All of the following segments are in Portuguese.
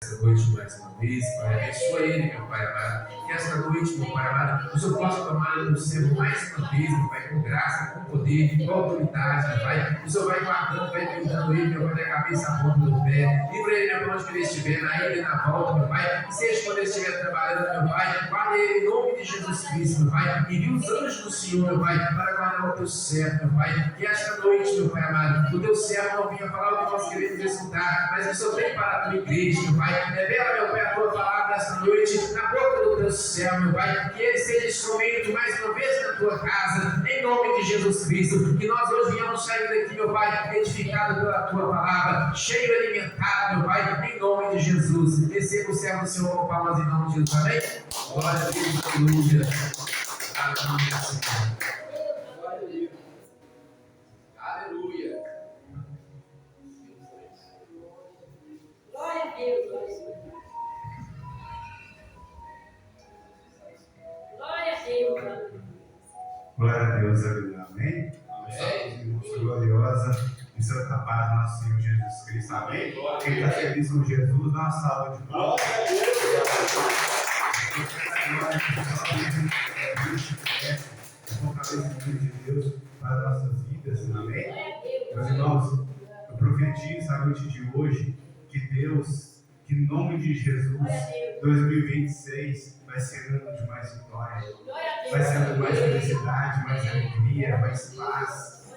esta noite mais uma vez, Pai, abençoa ele, meu Pai amado, que esta noite, meu Pai amado, o Senhor possa tomar no céu mais uma vez, meu Pai, com graça, com poder, com autoridade, meu Pai, o Senhor vai guardando, vai cuidando ele, meu Pai, da cabeça à ponta do pé, livra ele, meu Pai, onde ele estiver, na ida e na volta, meu Pai, e seja quando ele estiver trabalhando, meu Pai, guarda ele em nome de Jesus Cristo, meu Pai, envia os anjos do Senhor, meu Pai, para guardar o teu servo, meu Pai, que esta noite, meu Pai amado, o teu servo não vinha falar o que nós queremos escutar, mas o Senhor tem para a tua igreja, meu Pai, revela, meu Pai, a tua palavra esta noite, na boca do teu céu, meu Pai, que ele seja instrumento mais uma vez na tua casa, em nome de Jesus Cristo, que nós hoje venhamos sair daqui, meu Pai, edificado pela tua palavra, cheio e alimentado, meu Pai, em nome de Jesus. Receba o servo do Senhor com palmas em nome de Jesus, amém? Glória a Deus, aleluia. Aleluia, Senhor. Aleluia. Glória a Deus. Glória a Deus. Glória a Deus, aleluia. Amém? Amém. Gloriosa e santa paz, nosso Senhor Jesus Cristo. Amém? Quem está feliz com Jesus, dá uma salva de palmas. De Deus para as nossas vidas. Amém? Meus irmãos, eu profetizo a noite de hoje que Deus, que em nome de Jesus, 2026 vai ser um ano de mais vitória, vai ser um ano de mais felicidade, mais alegria, mais paz,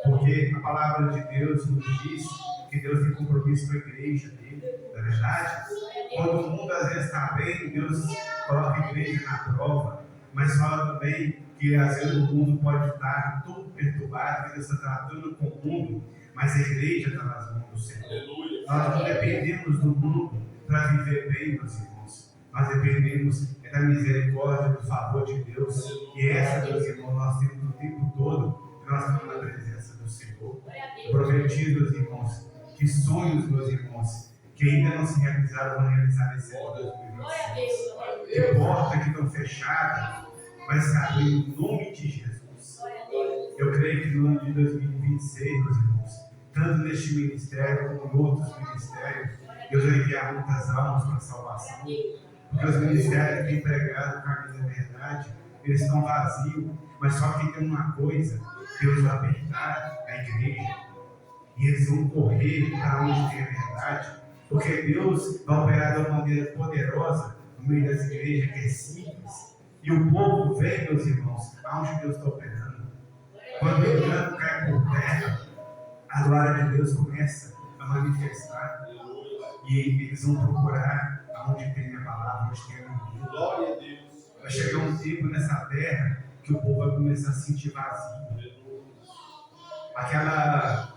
porque a palavra de Deus nos diz que Deus tem compromisso com a igreja dele, não é verdade? Quando o mundo às vezes está bem, Deus coloca a igreja na prova, mas fala também que às vezes o mundo pode estar todo perturbado, que Deus está tratando com o mundo, mas a igreja está nas mãos do Senhor. Nós não dependemos do mundo para viver bem, meus irmãos. Nós dependemos da misericórdia, do favor de Deus. E essa, meus irmãos, nós temos o tempo todo que nós estamos na presença do Senhor. Eu profetizo, meus irmãos, que sonhos, meus irmãos, que ainda não se realizaram, vão realizar nesse ano 2026. Que portas que estão fechadas vai se abrir em nome de Jesus. Eu creio que no ano de 2026, meus irmãos, tanto neste ministério como em outros ministérios, Deus vai enviar muitas almas para a salvação. Porque os ministérios que têm pregado o caminho da verdade, eles estão vazios. Mas só que tem uma coisa: Deus vai apertar a igreja e eles vão correr para onde tem a verdade. Porque Deus vai operar de uma maneira poderosa no meio das igrejas que é simples. E o povo vem, meus irmãos, aonde Deus está operando. Quando o engano cai por terra, a glória de Deus começa a manifestar. E eles vão procurar aonde tem a palavra, onde tem a mentira. Glória a Deus. Vai chegar um tempo nessa terra que o povo vai começar a se sentir vazio. Aquela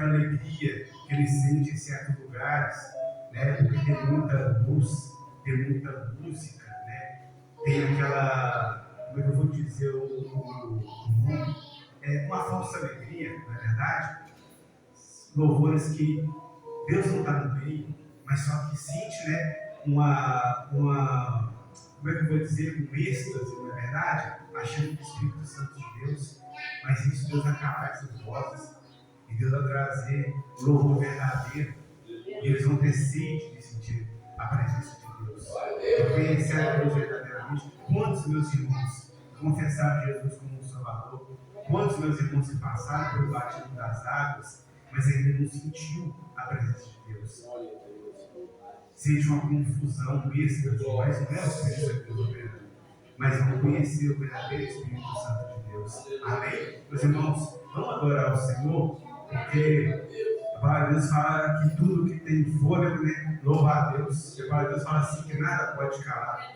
alegria que eles sentem em certos lugares, né? Porque tem muita luz, tem muita música, né? Tem aquela, como é que eu vou dizer o nome? É uma falsa alegria, não é verdade? Louvores que Deus não está no meio, mas só que sente, né? Como é que eu vou dizer? Um êxtase, não é verdade? Achando que o Espírito Santo de Deus, mas isso Deus vai acabar essas vozes. E Deus vai trazer o louvor verdadeiro. E eles vão ter sede de sentir a presença de Deus. De conhecer a Deus verdadeiramente. Quantos meus irmãos confessaram Jesus como um Salvador? Quantos meus irmãos que passaram pelo batismo das águas, mas ainda não sentiu a presença de Deus? Sente uma confusão, um êxtase, mas não é o Espírito Santo de Deus operando. Mas vão conhecer o verdadeiro Espírito Santo de Deus. Amém? Meus irmãos, vamos adorar o Senhor, porque a palavra de Deus fala que tudo que tem fôlego, né, louva a Deus. A palavra de Deus fala assim que nada pode calar.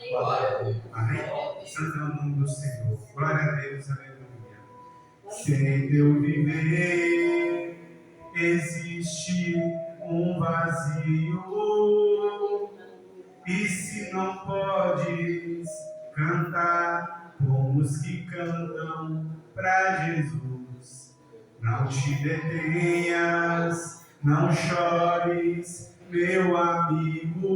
Amém? Santo é o nome do Senhor. Glória a Deus, aleluia. Sem teu viver existe um vazio. E se não podes cantar como os que cantam para Jesus, não te detenhas, não chores, meu amigo.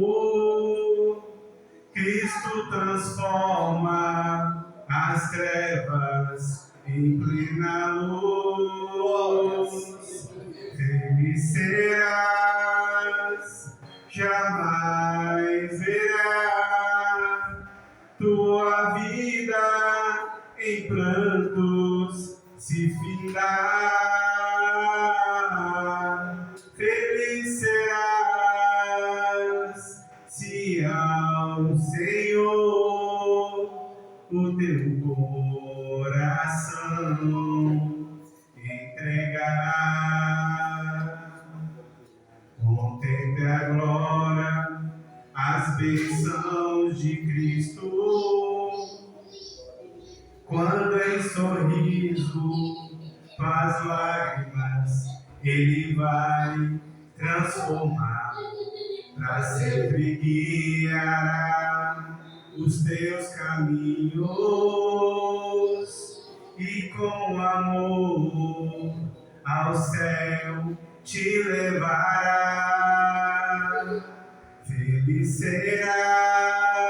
Cristo transforma as trevas em plena luz. Feliz serás jamais verá tua vida em prantos se findar. Feliz serás se ao Senhor o teu coração entregar. Contemple a glória, as bênçãos de Cristo, quando em sorriso faz lágrimas, Ele vai transformar, para sempre guiará os teus caminhos e com amor ao céu te levará. Feliz serás,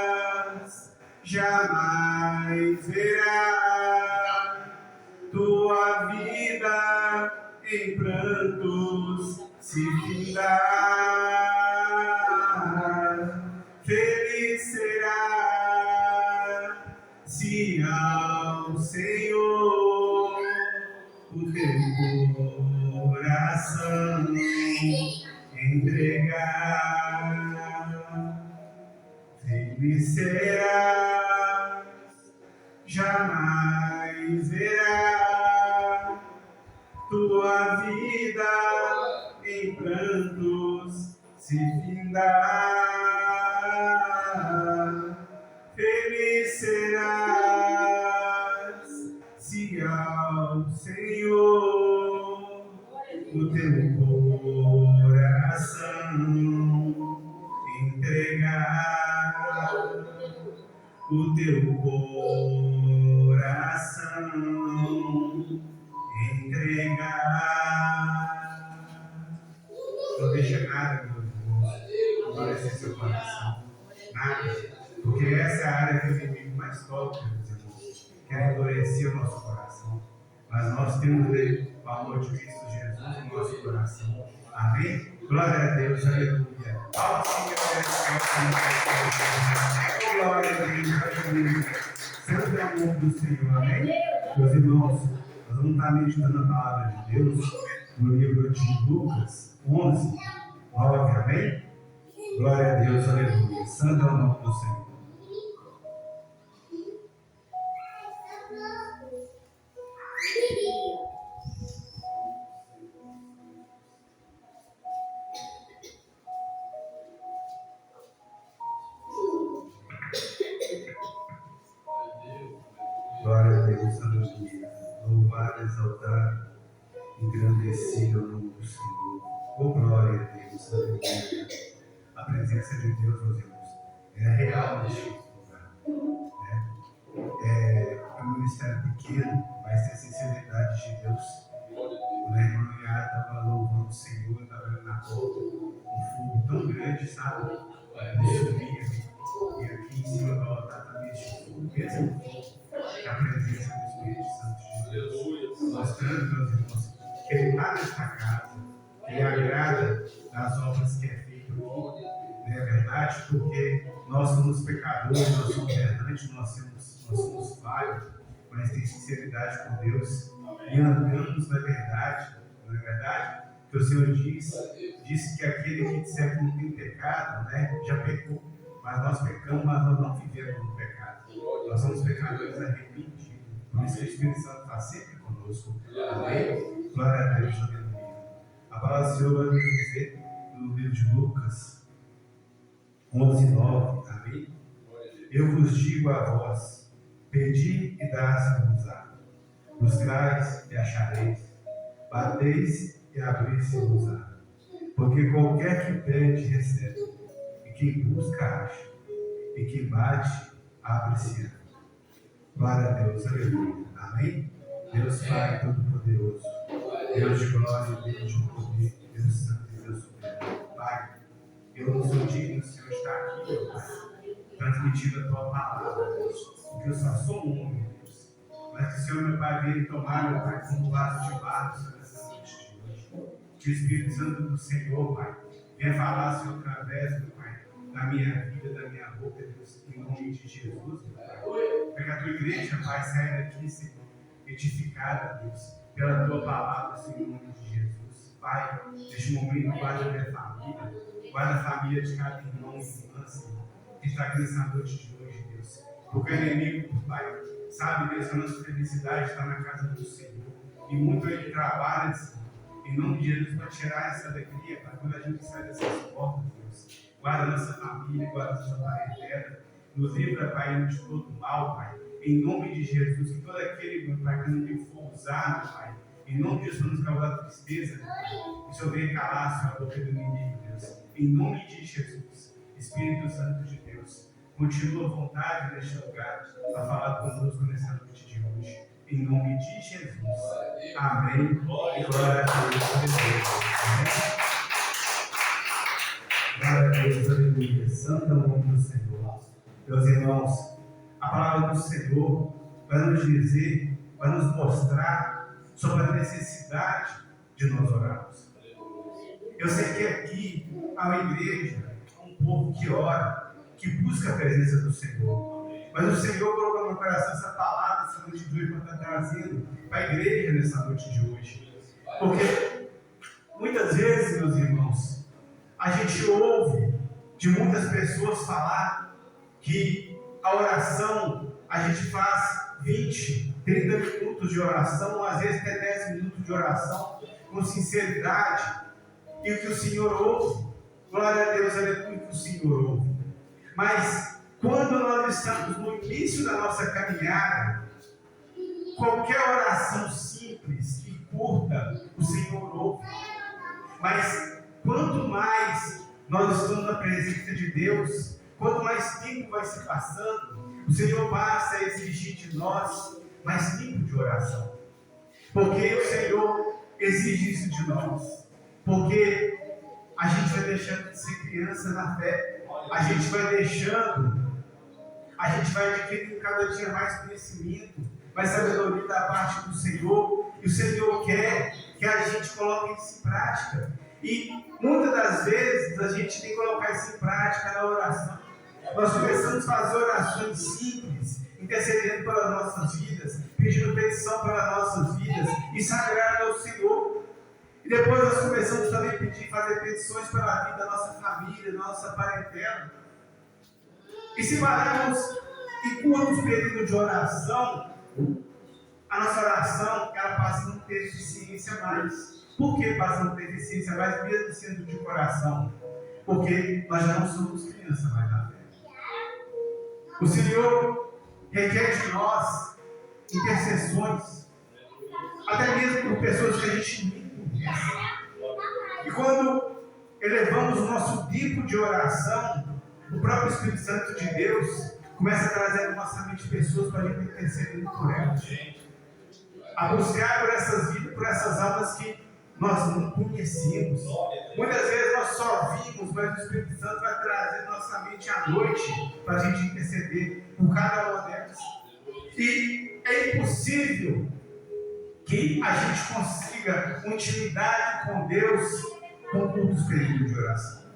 jamais verá tua vida em prantos se findar. Feliz será se ao Senhor o teu coração entregar. Feliz serás, jamais verá tua vida em prantos se findar. Feliz serás se ao Senhor o teu coração entregar. O teu coração entregar. Não deixa nada, meu irmão, endurecer seu coração. Nada. Porque essa é a área que o inimigo mais toca, meus irmãos. Quer endurecer o nosso coração. Mas nós temos o amor de Cristo Jesus no nosso coração. Amém? Glória a Deus, aleluia. Ao Senhor, glória a Deus, aleluia. Santo é o amor do Senhor, amém? Meus irmãos, nós vamos estar meditando a palavra de Deus no livro de Lucas 11, 9, amém? Glória a Deus, aleluia. Santo é o nome do Senhor. Glória a Deus, aleluia. Louvado, exaltado, engrandecido o nome do Senhor. Oh, glória a Deus, aleluia. A presença de Deus, meus irmãos, é real neste lugar. É um ministério pequeno, mas tem a sinceridade de Deus. Quando a irmã Yara estava louvando o Senhor, estava ali na porta, um fogo tão grande, sabe? Ele subia, e aqui em cima do altar também tinha fogo, mesmo fogo, que a presença do Espírito Santo de Deus, mostrando, meus irmãos, que Ele está nesta casa, que Ele agrada das obras que é feito aqui. Não é verdade? Porque nós somos pecadores, nós somos errantes, nós somos falhos, mas tem sinceridade com Deus e andamos na verdade, não é verdade? Que o Senhor disse que aquele que disser que não tem pecado, né, já pecou, mas nós pecamos, mas nós não vivemos no pecado. Nós somos pecadores arrependidos, por isso que o Espírito Santo está sempre conosco. Amém? Glória a Deus, aleluia. A palavra do Senhor vai nos dizer no livro de Lucas 11, 9, amém? Eu vos digo a vós, pedi e dá-se-vos-á, buscais e achareis, bateis e abrir-se-vos-á. Porque qualquer que pede, recebe, e quem busca, acha, e quem bate, abre-se-á. Glória a Deus, aleluia, amém? Deus Pai Todo-Poderoso, Deus de glória, Deus de poder, Deus Santo e Deus Soberano. Pai, eu não sou digno, Senhor, de estar aqui, meu Pai, transmitindo a Tua palavra, Deus, porque eu só sou um homem, Deus. Mas que o Senhor, meu Pai, venha tomar, meu Pai, como vaso de barro, Senhor, nessa noite de hoje. Que o Espírito Santo do Senhor, Pai, venha falar, Senhor, através, meu Pai, da minha vida, da minha boca, Deus, em nome de Jesus, meu Pai. Para que a tua igreja, Pai, saia daqui, Senhor, edificada, Deus, pela tua palavra, Senhor, em nome de Jesus. Pai, neste momento, guarda a minha família, guarda a família de cada irmão e irmã, Senhor, que está aqui nessa noite de hoje, Deus. Porque o inimigo, Pai, sabe, Deus, que a nossa felicidade está na casa do Senhor. E muito ele trabalha, Senhor, em nome de Jesus, para tirar essa alegria, para quando a gente sai dessas portas, Deus. Guarda a nossa família, guarda a nossa parentela. Nos livra, Pai, de todo mal, Pai. Em nome de Jesus, que todo aquele, meu Pai, que não for usado, Pai, em nome de Jesus, para nos causar tristeza, que o Senhor venha calar, Senhor, a boca do inimigo, Deus. Em nome de Jesus, Espírito Santo de Deus, continua à vontade neste lugar para falar conosco nessa noite de hoje. Em nome de Jesus. Amém. Glória a Deus. Amém. Glória a Deus, aleluia. Santo é o nome do Senhor. Meus irmãos, a palavra do Senhor vai nos dizer, vai nos mostrar sobre a necessidade de nós orarmos. Eu sei que aqui há uma igreja, um povo que ora, que busca a presença do Senhor. Mas o Senhor colocou no meu coração essa palavra, essa noite de hoje, para estar trazendo para a igreja nessa noite de hoje. Porque muitas vezes, meus irmãos, a gente ouve de muitas pessoas falar que a oração, a gente faz 20, 30 minutos de oração, às vezes até 10 minutos de oração, com sinceridade, e o que o Senhor ouve, glória a Deus, aleluia, que o Senhor ouve. Mas quando nós estamos no início da nossa caminhada, qualquer oração simples e curta, o Senhor ouve. Mas quanto mais nós estamos na presença de Deus, quanto mais tempo vai se passando, o Senhor passa a exigir de nós mais tempo de oração. Porque o Senhor exige isso de nós. Porque a gente vai deixando de ser criança na fé. A gente vai deixando, a gente vai adquirindo cada dia mais conhecimento, mais sabedoria da parte do Senhor. E o Senhor quer que a gente coloque isso em prática. E muitas das vezes a gente tem que colocar isso em prática na oração. Nós começamos a fazer orações simples, intercedendo pelas nossas vidas, pedindo petição pelas nossas vidas e sagrado ao Senhor. E depois nós começamos também a pedir, fazer petições pela vida da nossa família, da nossa parentela. E se pararmos em curtos períodos de oração, a nossa oração ela passa a não ter eficiência mais. Por que passa a não ter eficiência mais, mesmo sendo de coração? Porque nós já não somos crianças mais na fé. O Senhor requer de nós intercessões, até mesmo por pessoas que a gente nem conhece. E quando elevamos o nosso tipo de oração, o próprio Espírito Santo de Deus começa a trazer na nossa mente pessoas para a gente interceder por elas, a buscar por essas vidas, por essas almas que nós não conhecemos. Muitas vezes nós só vimos, mas o Espírito Santo vai trazer na nossa mente à noite para a gente interceder por cada uma delas. E é impossível que a gente consiga uma intimidade com Deus com curtos períodos de oração.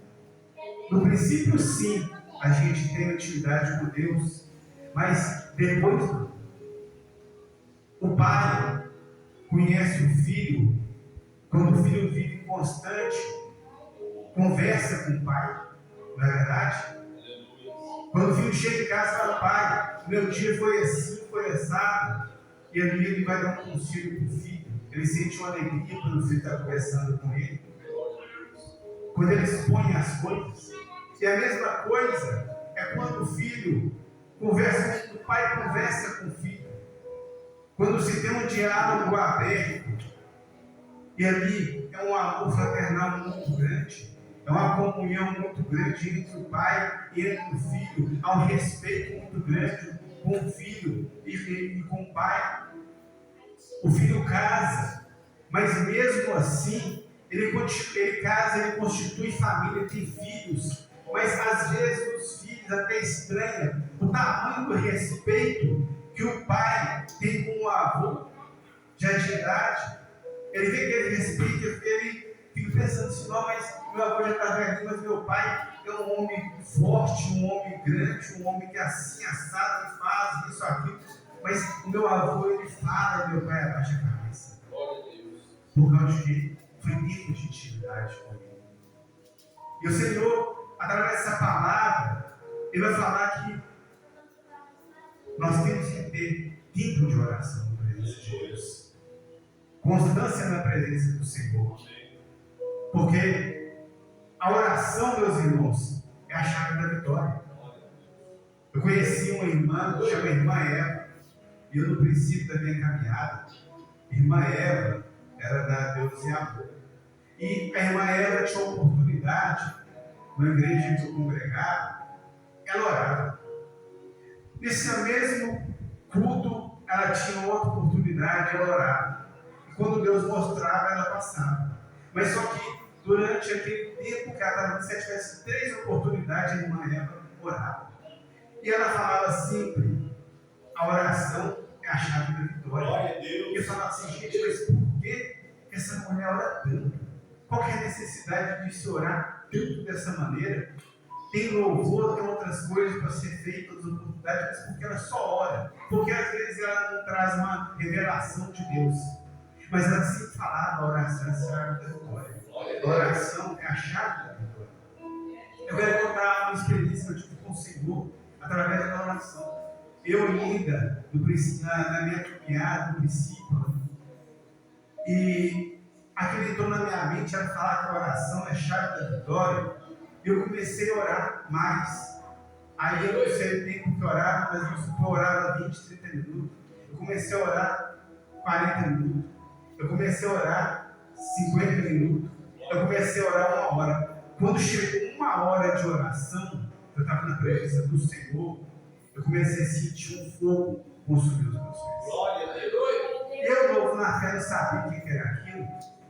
No princípio, sim, a gente tem uma intimidade com Deus, mas depois não. O pai conhece o filho quando o filho vive constante, conversa com o pai, não é verdade? Quando o filho chega em casa e fala: pai, meu dia foi assim, foi assado, e ali ele vai dar um conselho para o filho, ele sente uma alegria quando o filho está conversando com ele, quando ele expõe as coisas. E a mesma coisa é quando o filho conversa, o pai conversa com o filho, quando se tem um diálogo aberto, e ali é um amor fraternal muito grande, é uma comunhão muito grande entre o pai e entre o filho, há um respeito muito grande com o filho e com o pai. O filho casa, mas mesmo assim, ele casa, ele constitui família, tem filhos, mas às vezes os filhos até estranham o tamanho do respeito que o pai tem com o avô, já de idade. Ele vê aquele respeito, ele fica pensando assim: não, mas meu avô já está velhinho, mas meu pai é um homem forte, um homem grande, um homem que assim, assado, que faz isso, aquilo. Mas o meu avô, ele fala, meu pai abaixa a cabeça. Por causa de que foi tempo de intimidade com ele. E o Senhor, através dessa palavra, Ele vai falar que nós temos que ter tempo de oração na presença de Deus. Constância na presença do Senhor. Porque a oração, meus irmãos, é a chave da vitória. Eu conheci uma irmã, que chama Irmã Eva, e eu no princípio da minha caminhada, Irmã Eva era da Deus e Amor. E a Irmã Eva tinha uma oportunidade, na igreja que eu congregava, ela orava. Nesse mesmo culto, ela tinha outra oportunidade, ela orava. E quando Deus mostrava, ela passava. Mas só que durante aquele tempo que ela estava, se ela tivesse 3 oportunidades, a Irmã Eva orava. E ela falava sempre, a oração é a chave da vitória. E eu falava assim, gente, mas por que essa mulher ora tanto? Qual que é a necessidade de se orar tanto dessa maneira? Tem louvor, tem outras coisas para ser feitas, outras oportunidades, mas porque ela só ora. Porque às vezes ela não traz uma revelação de Deus. Mas ela sempre falava, a oração é a chave da vitória. A oração é a chave da vitória. Eu quero contar uma experiência que eu tive com o Senhor através da oração. Eu ainda, na minha caminhada, no princípio, e aquele entrou na minha mente era falar que a oração é a chave da vitória. Eu comecei a orar mais. Aí eu não sei o tempo que eu orava, mas eu orava 20, 30 minutos. Eu comecei a orar 40 minutos. Eu comecei a orar 50 minutos. Eu comecei a orar 1 hora. Quando chegou 1 hora de oração, eu estava na presença do Senhor, eu comecei a sentir um fogo consumir os meus pés. Glória a Deus. Eu, novo na fé, não sabia o que era aquilo.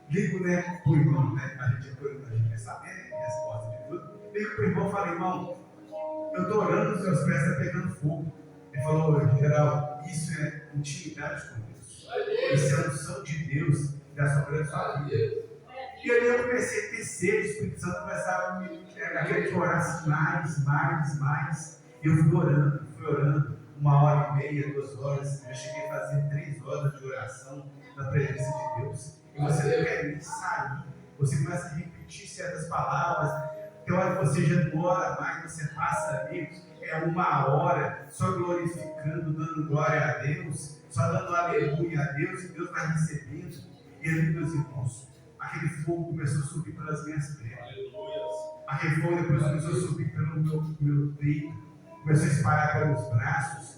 Ligo, né, pro irmão, né? A gente quer saber, né? Resposta de tudo. Ligo pro irmão e falei, irmão, eu estou orando, os seus pés estão pegando fogo. Ele falou, geral, isso é intimidade com Deus. Isso é a unção de Deus da sua vida. E aí eu comecei a ter sede, o Espírito Santo começava a me querer que eu orasse mais. E eu fui orando. 1h30, 2 horas. Eu cheguei a fazer 3 horas de oração na presença de Deus. E você não quer nem sair. Você começa a repetir certas palavras. Tem hora que você já não ora mais, você passa ali, é 1 hora só glorificando, dando glória a Deus, só dando aleluia a Deus, e Deus vai recebendo. E ali, meus irmãos, aquele fogo começou a subir pelas minhas pernas. Aquele fogo depois começou a subir pelo meu peito, começou a espalhar pelos braços,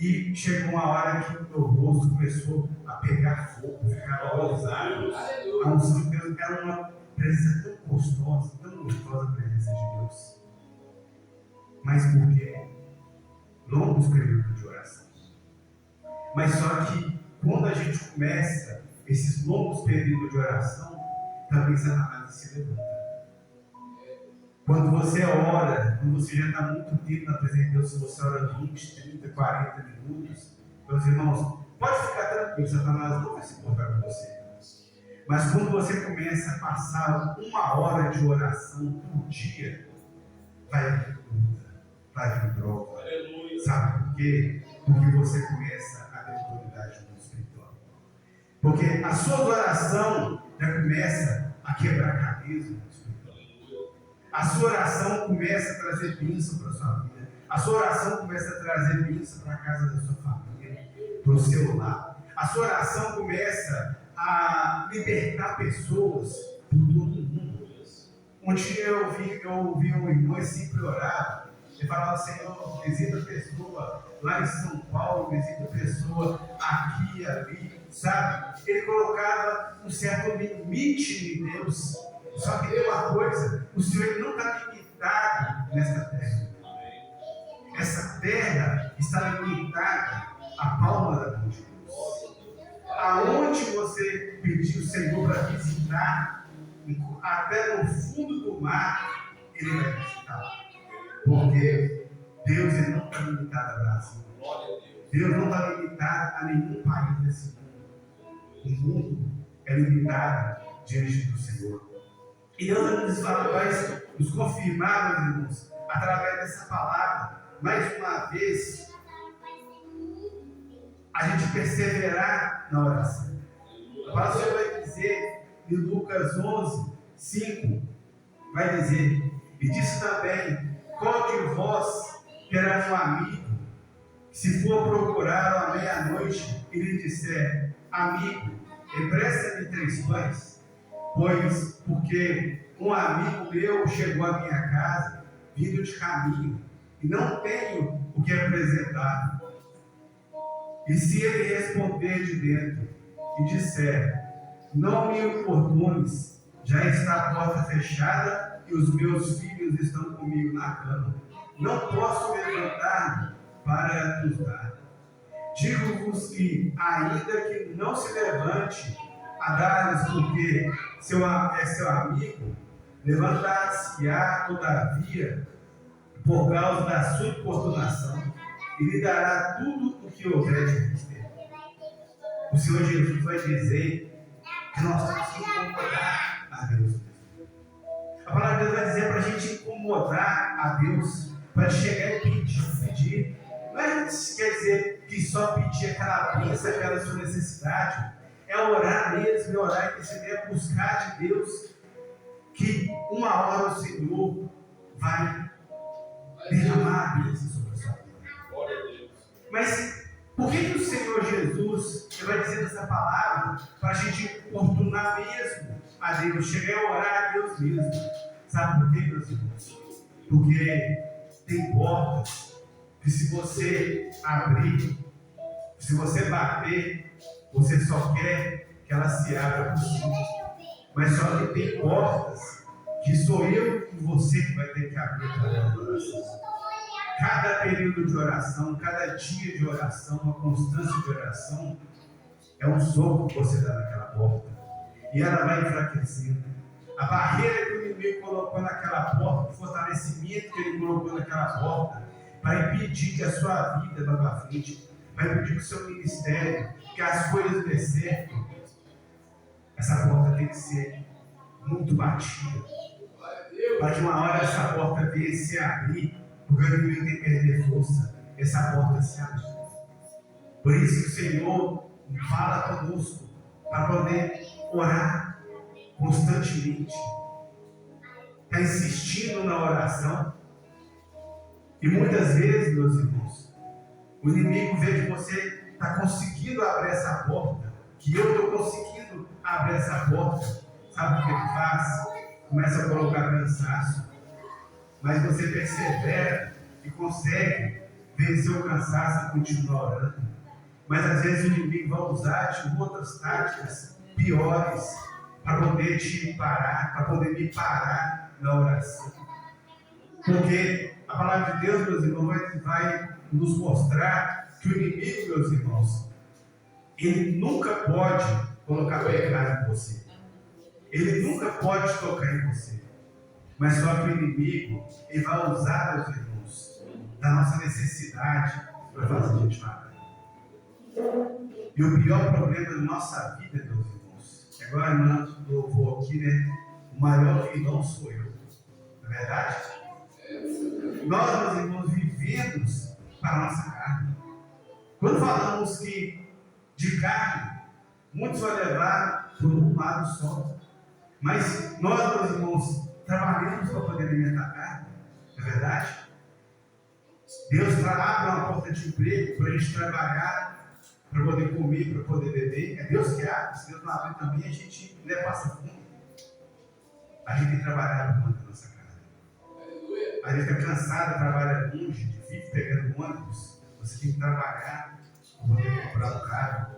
e chegou uma hora que o meu rosto começou a pegar fogo, ficar rosado. A unção de Deus era uma presença tão gostosa a presença de Deus. Mas por quê? Longos períodos de oração. Mas só que quando a gente começa esses longos períodos de oração, também Satanás se levanta. Quando você ora, quando você já está muito tempo na presença de Deus, se você ora 20, 30, 40 minutos, meus irmãos, pode ficar tranquilo, Satanás não vai se importar com você. Mas quando você começa a passar 1 hora de oração por dia, vai vir luta, vai vir prova. Sabe por quê? Porque você começa a ter autoridade no espiritual. Porque a sua oração já começa a quebrar a cabeça no espiritual. A sua oração começa a trazer bênção para a sua vida. A sua oração começa a trazer bênção para a casa da sua família, para o seu lar. A sua oração começa a libertar pessoas por todo o mundo. Um dia eu ouvi um irmão sempre orar. Ele falava, Senhor, visita a pessoa lá em São Paulo, visita a pessoa aqui e ali, sabe? Ele colocava um certo limite em Deus. Só que tem uma coisa, o Senhor não está limitado nessa terra. Essa terra está limitada à palma da mão de Deus. Aonde você pedir o Senhor para visitar, até no fundo do mar, Ele vai visitar. Porque Deus ele não está limitado ao Brasil. Deus não está limitado a nenhum país desse mundo. O mundo é limitado diante do Senhor. E Deus vai nos confirmar, meus irmãos, através dessa palavra, mais uma vez, a gente perseverar na oração. A palavra do Senhor vai dizer, em Lucas 11, 5, vai dizer, e disse também, qual de vós terá um amigo, que se for procurá-lo à meia-noite, e lhe disser, amigo, empresta-me 3 pães, pois, porque um amigo meu chegou à minha casa, vindo de caminho, e não tenho o que apresentar. E se ele responder de dentro e disser, não me importunes, já está a porta fechada e os meus filhos estão comigo na cama, não posso levantar para nos dar. Digo-vos que, ainda que não se levante a dar-lhes, porque é seu amigo, levantar-se-á todavia por causa da sua importunação e lhe dará tudo o que houver de mister. O Senhor Jesus vai dizer que nós temos que incomodar a Deus. A palavra de Deus vai dizer para a gente incomodar a Deus, para chegar e pedir. Não quer dizer que só pedir aquela bênção, aquela sua necessidade. É orar mesmo, é orar e interceder, é buscar de Deus, que uma hora o Senhor vai derramar a bênção sobre a sua vida. Mas por que o Senhor Jesus vai dizer essa palavra para a gente importunar mesmo a Deus, chegar a orar a Deus mesmo? Sabe por quê, meus irmãos? Porque tem portas que, se você abrir, se você bater, você só quer que ela se abra por cima. Mas só que tem portas que sou eu e você que vai ter que abrir para a oração. Cada período de oração, cada dia de oração, uma constância de oração, é um soco que você dá naquela porta. E ela vai enfraquecendo. A barreira que o inimigo colocou naquela porta, o fortalecimento que ele colocou naquela porta, para impedir que a sua vida vá para frente, para impedir que o seu ministério, que as coisas dê certo, essa porta tem que ser muito batida. Para que uma hora essa porta venha se abrir, porque o inimigo tem que perder força, essa porta se abre. Por isso que o Senhor fala conosco, para poder orar constantemente. Está insistindo na oração. E muitas vezes, meus irmãos, o inimigo vê que você está conseguindo abrir essa porta, que eu estou conseguindo abrir essa porta. Sabe o que ele faz? Começa a colocar cansaço. Mas você persevera e consegue vencer o cansaço e continuar orando. Mas às vezes o inimigo vai usar de outras táticas piores para poder te parar, para poder me parar na oração. Porque a palavra de Deus, meus irmãos, vai nos mostrar que o inimigo, meus irmãos, ele nunca pode colocar pecado em você. Ele nunca pode tocar em você. Mas só que o inimigo, ele vai usar, meus irmãos, da nossa necessidade para fazer a gente parar. E o pior problema da nossa vida, meus irmãos, agora eu louvor aqui, né? O maior vilão sou eu. Não é verdade? Nós, meus irmãos, vivemos para a nossa carne. Quando falamos que de carne, muitos vão levar por um lado só. Mas nós, meus irmãos, trabalhamos para poder alimentar a carne. Não é verdade? Deus abre uma porta de emprego para a gente trabalhar, para poder comer, para poder beber. É Deus que abre. Se Deus não abrir também, a gente passa fome. A gente tem que trabalhar para manter a nossa carne. A gente está cansado, trabalha longe, vive pegando ônibus. Você tem que trabalhar para poder comprar um carro,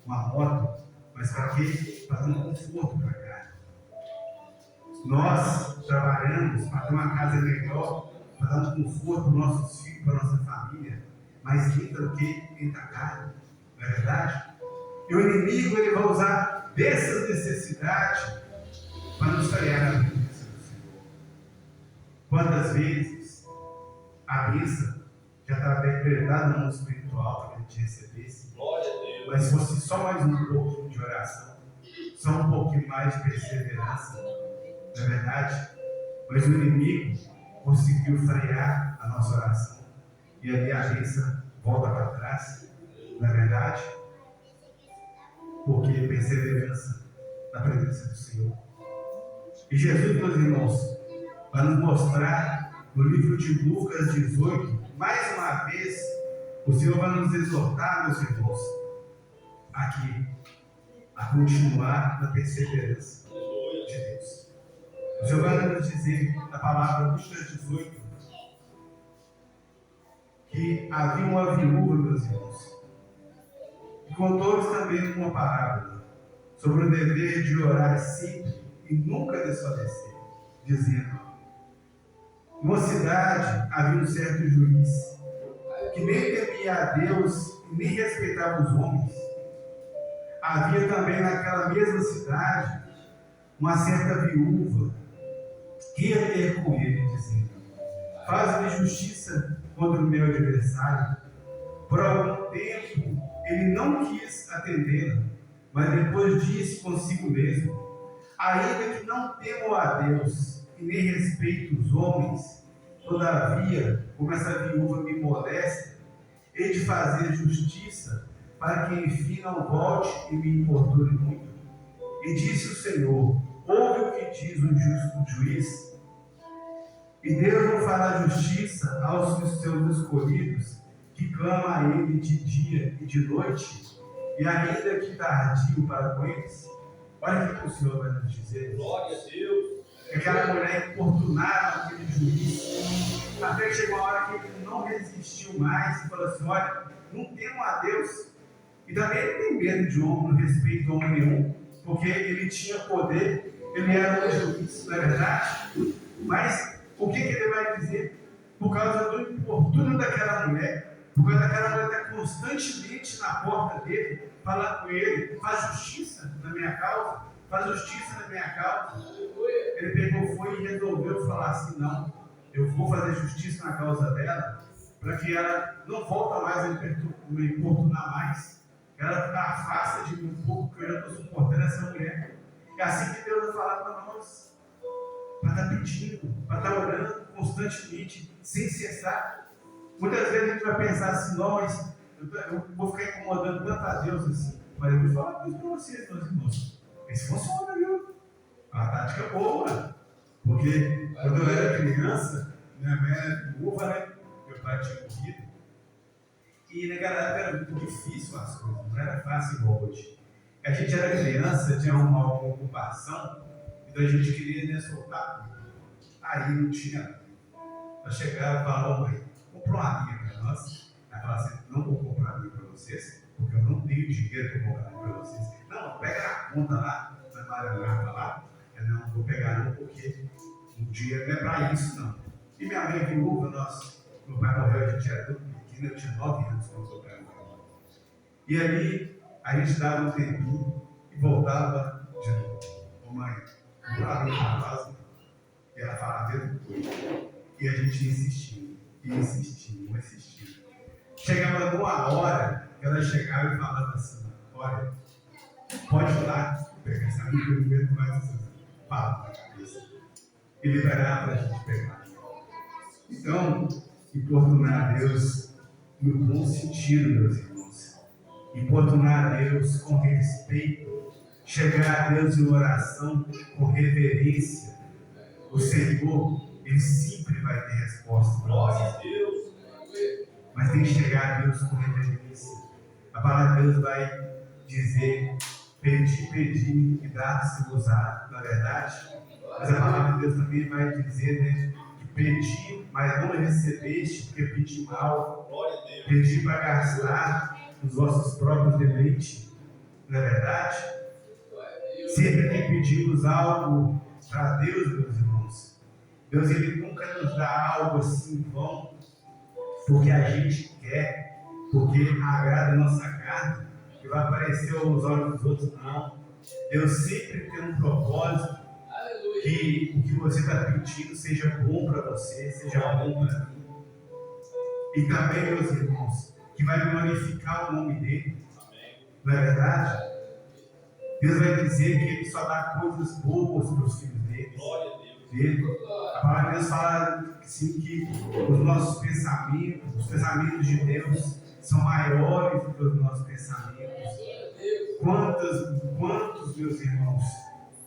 uma moto. Mas para quê? Para dar um conforto para a carne. Nós trabalhamos para ter uma casa melhor, para dar um conforto para os nossos filhos, para a nossa família, mais linda do que entra a carne, não é verdade? E o inimigo, ele vai usar dessas necessidades para nos frear a bênção do Senhor. Quantas vezes a bênção já está decretada no mundo espiritual para que a gente recebesse, mas se fosse só mais um pouquinho de oração, só um pouquinho mais de perseverança, não é verdade? Mas o inimigo conseguiu frear a nossa oração. E ali a bênção volta para trás, não é verdade? Porque perseverança na presença do Senhor. E Jesus, meus irmãos, vai nos mostrar no livro de Lucas 18, mais uma vez, o Senhor vai nos exortar, meus irmãos, aqui, a continuar na perseverança de Deus. O Senhor vai nos dizer, na palavra Lucas 18, que havia uma viúva, meus irmãos, e contou-lhes também uma parábola sobre o dever de orar sempre e nunca desfalecer, dizendo: numa cidade havia um certo juiz que nem temia a Deus e nem respeitava os homens. Havia também naquela mesma cidade uma certa viúva que ia ter com ele, dizendo: faz-me justiça contra o meu adversário. Por algum tempo ele não quis atendê-la, mas depois disse consigo mesmo: ainda que não temo a Deus e nem respeito os homens, todavia, como essa viúva me molesta, hei de fazer justiça, para que enfim não volte e me importune muito. E disse o Senhor: ouve o que diz o justo juiz. E Deus não fará justiça aos seus escolhidos, que clamam a Ele de dia e de noite, e ainda que tardio para com eles? Olha o que o Senhor vai nos dizer. Glória a Deus. Aquela mulher importunava aquele juiz, até que chegou uma hora que ele não resistiu mais e falou assim: olha, não temo a Deus, e também ele tem medo de homem, não respeito a homem nenhum, porque ele tinha poder, ele era um juiz, não é verdade? Mas o que ele vai dizer? Por causa do importuno daquela mulher, por causa daquela mulher estar constantemente na porta dele, falando com ele: faz justiça na minha causa, faz justiça na minha causa. Ele pegou, foi e resolveu falar assim: não, eu vou fazer justiça na causa dela, para que ela não volta mais a me importunar mais, que ela afasta de mim um pouco, que eu já estou suportando essa mulher. É assim que Deus vai falar para nós, para estar pedindo, para estar orando constantemente, sem cessar. Muitas vezes a gente vai pensar assim: não, mas eu vou ficar incomodando tanto a Deus assim. Mas eu vou falar uma coisa para vocês, meus irmãos: isso funciona, viu? A tática é boa, porque quando eu era criança, minha mãe era viúva, né? Meu pai tinha morrido, e naquela época era muito difícil as coisas, não era fácil igual hoje. A gente era criança, tinha uma ocupação, então a gente queria, né, soltar. Aí não tinha. Eu chegava e falava: mãe, comprou uma linha para nós. Ela falava assim: não vou comprar linha para vocês, porque eu não tenho dinheiro para comprar linha para vocês. Não, pega na conta lá, na Maranhão lá. Eu não vou pegar não, porque o dinheiro não é para isso não. E minha mãe viúva, meu pai morreu, a gente era tudo pequeno, eu tinha 9 anos quando meu pai morreu. E ali a gente dava um tempinho e voltava de novo. Ô mãe, vou lá no rapaz. E ela falava a mesma coisa. E a gente insistia. Chegava numa hora que ela chegava e falava assim: olha, pode ir lá pegar essa amiga, eu não aguento mais essas palavras na cabeça. E liberar para a gente pegar. Então, importunar a Deus no bom sentido, meus irmãos. Importunar a Deus com respeito. Chegar a Deus em oração com reverência. O Senhor, Ele sempre vai ter resposta para nós. Glória a Deus. Mas tem que chegar a Deus com reverência. A palavra de Deus vai dizer: pedi e dá-se-vos-á, na verdade. Mas a palavra de Deus também vai dizer, né, que pedi, mas não recebeste, porque pedi mal. Glória a Deus. Pedi para gastar os vossos próprios deleites, não é verdade? Sempre que pedimos algo para Deus, meus irmãos, Deus, Ele nunca nos dá algo assim em vão, porque a gente quer, porque agrada a nossa carne, que vai aparecer aos olhos dos outros, não. Deus sempre tem um propósito, que o que você está pedindo seja bom para você, seja bom para mim. E também, meus irmãos, que vai glorificar o nome dEle. Não é verdade? Deus vai dizer que Ele só dá coisas boas para os filhos dele. dele. A palavra de Deus fala assim, que os nossos pensamentos, os pensamentos de Deus, são maiores do que os nossos pensamentos. Quantos meus irmãos,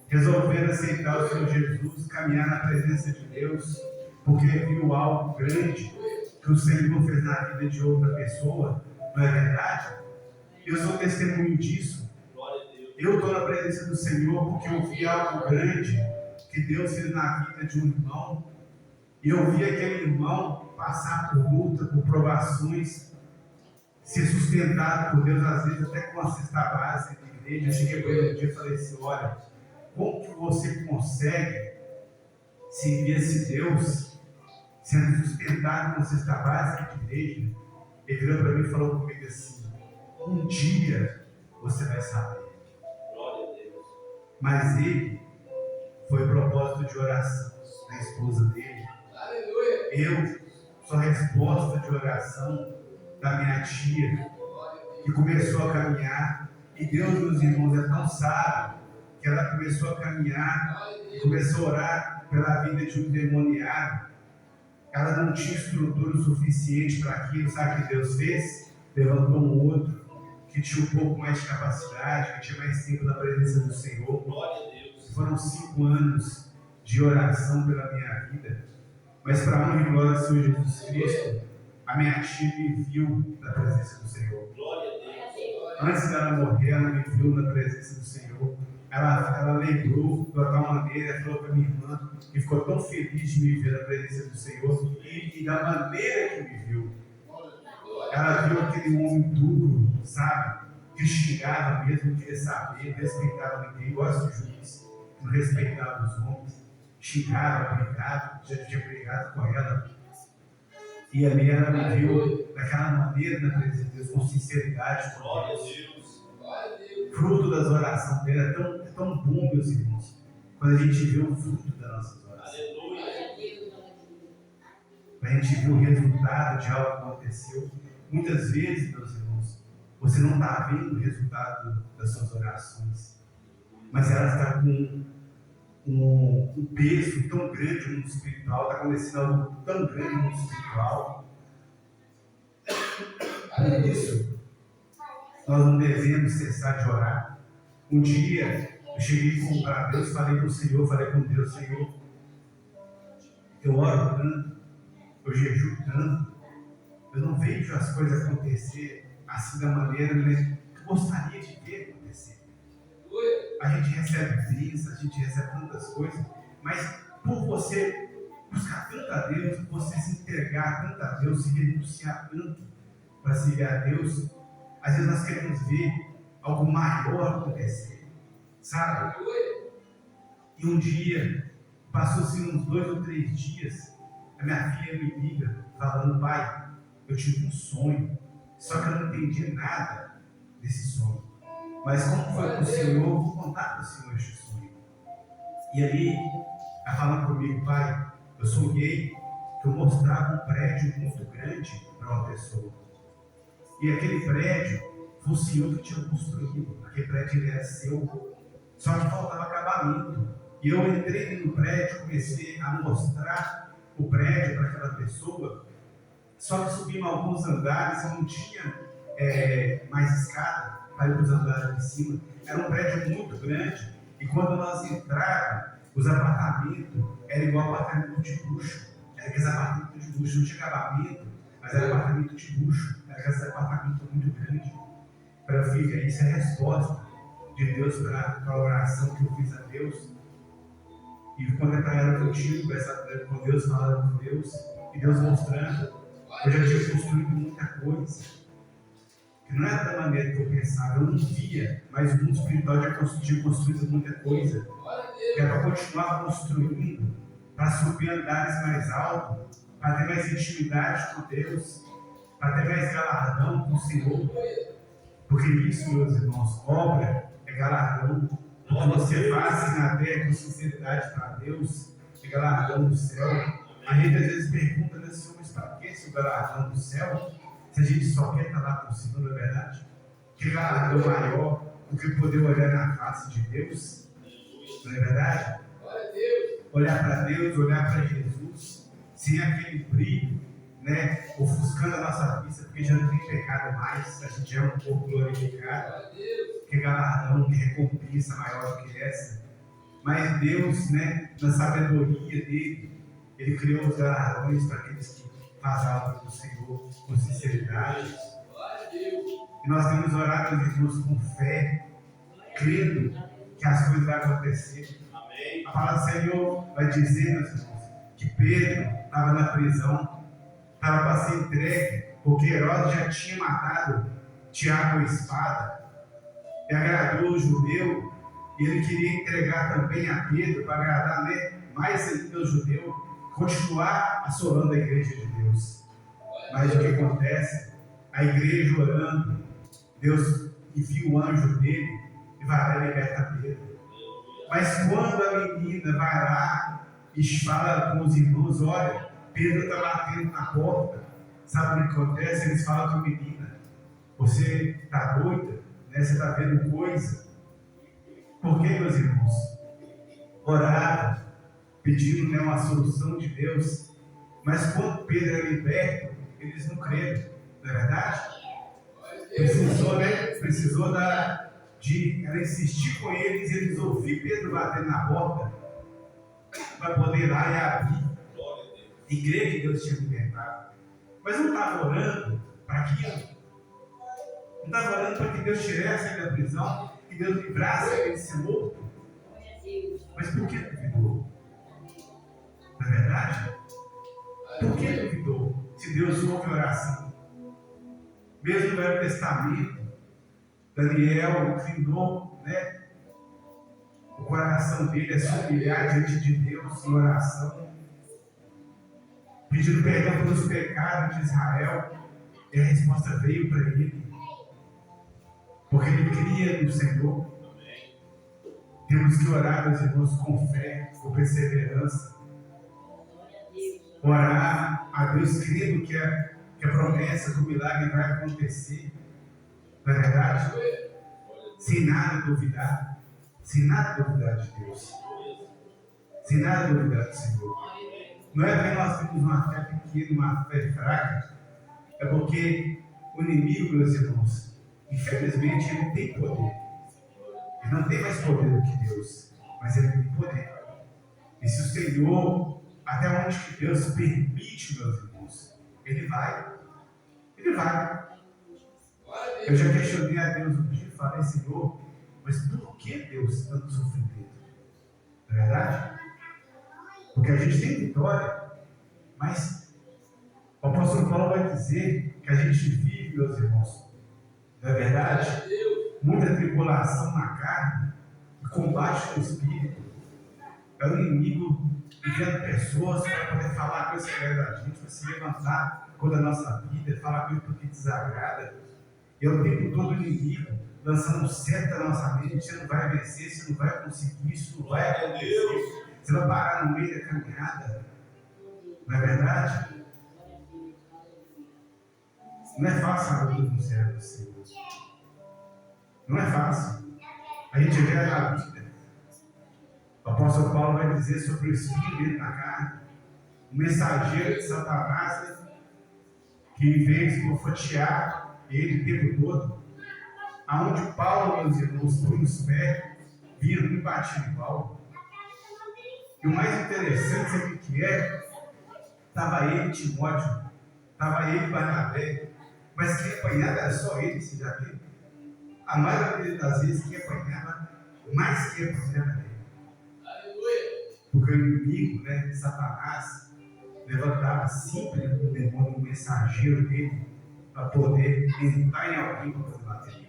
resolveram aceitar o Senhor Jesus, caminhar na presença de Deus, porque viu algo grande que o Senhor fez na vida de outra pessoa? Não é verdade? Eu sou testemunho disso. Eu estou na presença do Senhor porque eu vi algo grande que Deus fez na vida de um irmão. E eu vi aquele irmão passar por luta, por provações, ser sustentado por Deus, às vezes até com a cesta básica de igreja. Eu cheguei para ele um dia e falei assim: olha, como que você consegue servir esse Deus sendo sustentado com a cesta básica de igreja? Ele virou para mim e falou comigo assim: um dia você vai saber. Mas ele foi propósito de oração da esposa dele. Eu sou resposta de oração da minha tia, que começou a caminhar. E Deus, meus irmãos, é tão sábio que ela começou a caminhar e começou a orar pela vida de um endemoniado. Ela não tinha estrutura suficiente para aquilo. Sabe o que Deus fez? Levantou um outro que tinha um pouco mais de capacidade, que tinha mais tempo na presença do Senhor. Foram 5 anos de oração pela minha vida. Mas para a honra e glória do Senhor Jesus Cristo, a minha tia me viu na presença do Senhor. Antes dela morrer, ela me viu na presença do Senhor. Ela lembrou de tal maneira, falou para minha irmã, e ficou tão feliz de me ver na presença do Senhor, e da maneira que me viu. Ela viu aquele homem duro, sabe? Que xingava mesmo, não queria saber, não respeitava ninguém, igual o juiz, não respeitava os homens, xingava, brigava, já tinha brigado com ela. E ali ela me viu daquela maneira na presença de Deus, com sinceridade, com Deus. Fruto das orações dela é tão bom, meus irmãos, quando a gente vê o fruto das nossas orações. Quando a gente vê o resultado de algo que aconteceu. Muitas vezes, meus irmãos, você não está vendo o resultado das suas orações, mas ela está com um peso tão grande no mundo espiritual, está acontecendo algo tão grande no mundo espiritual. Por isso, nós não devemos cessar de orar. Um dia, eu cheguei para Deus, falei com o Senhor, falei com Deus: Senhor, eu oro tanto, eu jejuo tanto, eu não vejo as coisas acontecer assim da maneira que eu gostaria de ver acontecer. A gente recebe bênçãos, a gente recebe tantas coisas, mas por você buscar tanto a Deus, por você se entregar tanto a Deus, se renunciar tanto para servir a Deus, às vezes nós queremos ver algo maior acontecer, sabe? E um dia, passou-se uns 2 ou 3 dias, a minha filha me liga, falando: pai, eu tive um sonho, só que eu não entendi nada desse sonho. Mas como foi com o Senhor, eu vou contar para o Senhor este sonho. E ali, ela falando comigo: pai, eu sonhei que eu mostrava um prédio muito grande para uma pessoa. E aquele prédio foi o Senhor que tinha construído. Aquele prédio ele era seu, só que faltava acabamento. E eu entrei no prédio, comecei a mostrar o prédio para aquela pessoa. Só que subimos alguns andares, eu não tinha mais escada para ir para os andares de cima. Era um prédio muito grande. E quando nós entrávamos, os apartamentos eram igual apartamento de luxo. Era aqueles apartamentos de luxo, não tinha acabamento, mas era apartamento de luxo. Era aqueles apartamentos muito grandes. Para filha, isso é a resposta de Deus para a oração que eu fiz a Deus. E quando para ela contigo, com Deus, falando com Deus, e Deus mostrando, eu já tinha construído muita coisa, que não era da maneira que eu pensava, eu não via, mas o mundo espiritual já tinha construído muita coisa, que era para continuar construindo, para subir andares mais altos, para ter mais intimidade com Deus, para ter mais galardão com o Senhor. Porque isso, meus irmãos, obra é galardão. O que você faz na terra com sinceridade para Deus é galardão do céu. A gente às vezes pergunta, né, Senhor, mas para que esse galardão do céu? Se a gente só quer estar lá com o Senhor, não é verdade? Que galardão maior do que poder olhar na face de Deus? Não é verdade? olhar para Deus, olhar para Jesus, sem aquele brilho, né, ofuscando a nossa vista, porque já não tem pecado mais, a gente já é um pouco glorificado, que galardão, que recompensa maior do que essa. Mas Deus, né, na sabedoria dele, ele criou os galardões para aqueles que fazem a obra do Senhor com sinceridade. E nós temos orado, meus irmãos, com fé, crendo que as coisas vão acontecer. A palavra do Senhor vai dizer, meus irmãos, que Pedro estava na prisão, estava para ser entregue, porque Herodes já tinha matado Tiago a espada, e agradou o judeu, e ele queria entregar também a Pedro para agradar, né, mais ainda o judeu, continuar assolando a igreja de Deus. Mas o que acontece? A igreja orando, Deus envia o anjo dele e vai lá e liberta Pedro. Mas quando a menina vai lá e fala com os irmãos, olha, Pedro está batendo na porta, sabe o que acontece? Eles falam com a menina, você está doida? Né? Você está vendo coisa? Por que, meus irmãos? Oraram, pedindo, né, uma solução de Deus, mas quando Pedro é liberto, eles não creram, não é verdade? Precisou de ela insistir com eles, e eles ouvir Pedro batendo na porta, para poder ir lá e abrir, e crer que Deus tinha libertado. Mas não estava orando para aquilo, não estava orando para que Deus tirasse ele da prisão, que Deus livrasse ele de ser morto. Mas por que duvidou? Não é verdade? Por que duvidou? Se Deus ouve oração. Mesmo no Velho Testamento, Daniel inclinou, né, o coração dele a se humilhar diante de Deus em oração, pedindo perdão pelos pecados de Israel, e a resposta veio para ele, porque ele cria no Senhor. Temos que orar, meus irmãos, com fé, com perseverança. Orar a Deus crendo que a promessa do milagre vai acontecer. Não é verdade? Sem nada duvidar. Sem nada duvidar de Deus. Sem nada duvidar do Senhor. Não é porque nós temos uma fé pequena, uma fé fraca. É porque o inimigo, meus irmãos, infelizmente, ele tem poder. Ele não tem mais poder do que Deus, mas ele tem poder. E se o Senhor, até onde que Deus permite, meus irmãos, ele vai. Ele vai. Eu já questionei a Deus um dia e falei, Senhor, mas por que Deus tanto sofrimento? Não é verdade? Porque a gente tem vitória, mas o apóstolo Paulo vai dizer que a gente vive, meus irmãos, não é verdade? Muita tribulação na carne, combate no espírito. É o inimigo enviando pessoas para poder falar coisas que é da gente, para se levantar contra a nossa vida, falar coisas que desagrada. E é o tempo todo o inimigo lançando seta na nossa mente: você não vai vencer, você não vai conseguir, isso não vai acontecer, você vai parar no meio da caminhada. Não é verdade? Não é fácil a luta no céu do Senhor. Não é fácil. A gente vê na vida. O apóstolo Paulo vai dizer sobre o espírito dele na carne, o mensageiro de Satanás, que veio esbofetear ele o tempo todo. Aonde Paulo, meus irmãos, põe os pés, viram e batiam em Paulo. E o mais interessante, sabe o que é? Estava ele, Timóteo, estava ele, Barnabé, mas quem apanhava era só ele, você já viu? A maioria das vezes quem apanhava, mais que apanhava ele. Porque o inimigo, né, Satanás, levantava sempre o demônio, o mensageiro dele, para poder entrar em alguém para poder bater nele.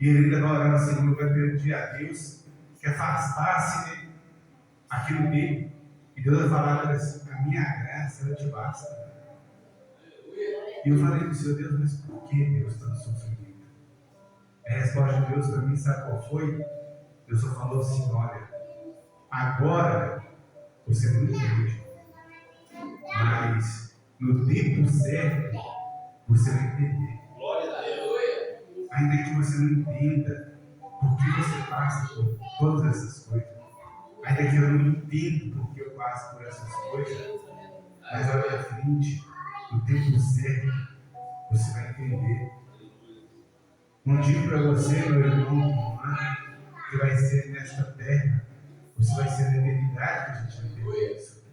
E ele ainda vai orar ao Senhor, vai pedir a Deus que afastasse, né, aquilo dele. E Deus vai falar assim: a minha graça, ela te basta. E eu falei para o Senhor: Deus, mas por que Deus tanto sofrimento? A resposta de Deus para mim, sabe qual foi? Deus só falou assim: olha, agora você não entende, mas no tempo certo você vai entender. Ainda que você não entenda por que você passa por todas essas coisas, ainda que eu não entendo porque eu passo por essas coisas, mas olha à frente, no tempo certo, você vai entender. Não digo para você, meu irmão, minha irmã, que vai ser nesta terra, você vai ser na eternidade que a gente vai entender isso.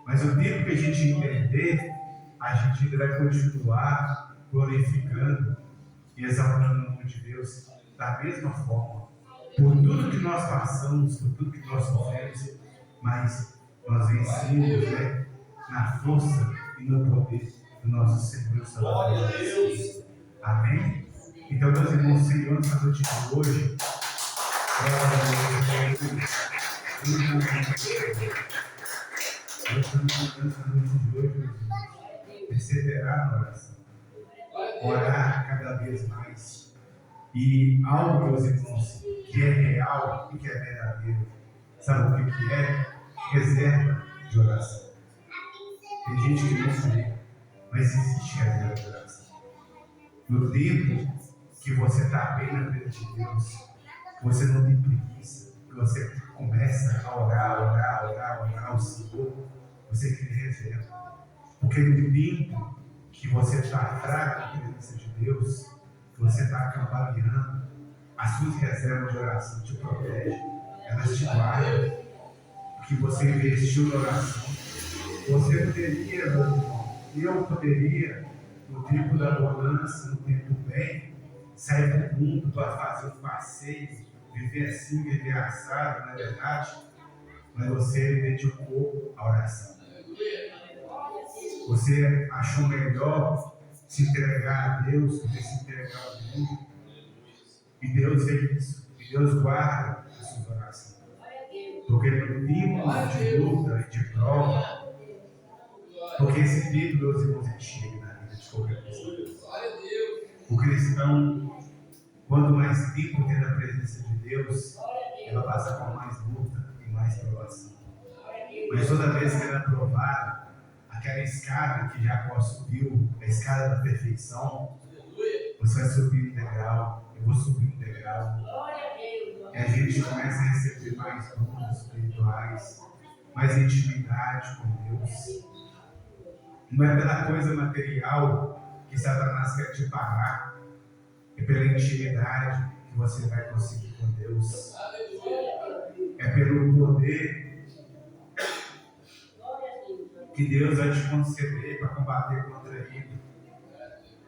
Mas o tempo que a gente entender, a gente ainda vai continuar glorificando e exaltando o nome de Deus da mesma forma. Por tudo que nós passamos, por tudo que nós sofremos, mas nós vencemos, né, na força e no poder do nosso Senhor Salvador. Amém? Então, meus irmãos, Senhor, nessa noite de hoje, perseverar na oração, orar cada vez mais. E algo, meus irmãos, que é real e que é verdadeiro, sabe o que é? Reserva de oração. Tem gente que não sabe, mas existe reserva de oração. No tempo que você está bem na presença de Deus, que você não tem preguiça, que você começa a orar ao Senhor, você cria reserva. Porque no tempo que você está fraco na presença de Deus, que você está cambaleando, as suas reservas de oração te protegem, elas te guardam, porque você investiu na oração. Você poderia, meu irmão, eu poderia, no tempo da bonança, no tempo bem, sair do mundo para fazer um passeio, viver assim, viver assado, não é verdade? Mas você dedicou à oração. Você achou melhor se entregar a Deus do que se entregar ao mundo. E Deus vê isso. E Deus guarda as suas orações. Porque no tempo de luta e de prova, porque esse tempo, meus irmãos, ele chega na vida de qualquer pessoa. O cristão, quanto mais tempo tem na presença de Deus, ela passa por mais luta e mais provação. Mas toda vez que ela é provada, aquela escada que Jacó subiu, a escada da perfeição, você vai subir um degrau, eu vou subir um degrau. E a gente começa a receber mais dons espirituais, mais intimidade com Deus. Não é pela coisa material que Satanás quer te pagar, é pela intimidade que você vai conseguir com Deus. É pelo poder que Deus vai te conceder para combater contra ele.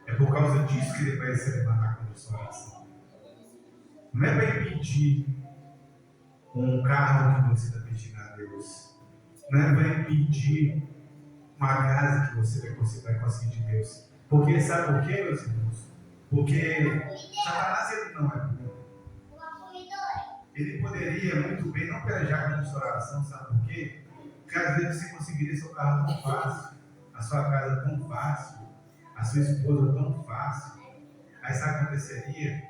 É por causa disso que ele vai se levantar com a sua oração. Não é para impedir um carro que você está pedindo a Deus. Não é para impedir uma casa que você vai conseguir de Deus. Porque sabe por quê, meus irmãos? Porque Satanás ele não é bom. Ele poderia muito bem não pelejar com a sua oração, sabe por quê? Porque às vezes você conseguiria seu carro tão fácil, a sua casa tão fácil, a sua esposa tão fácil. Aí sabe o que aconteceria?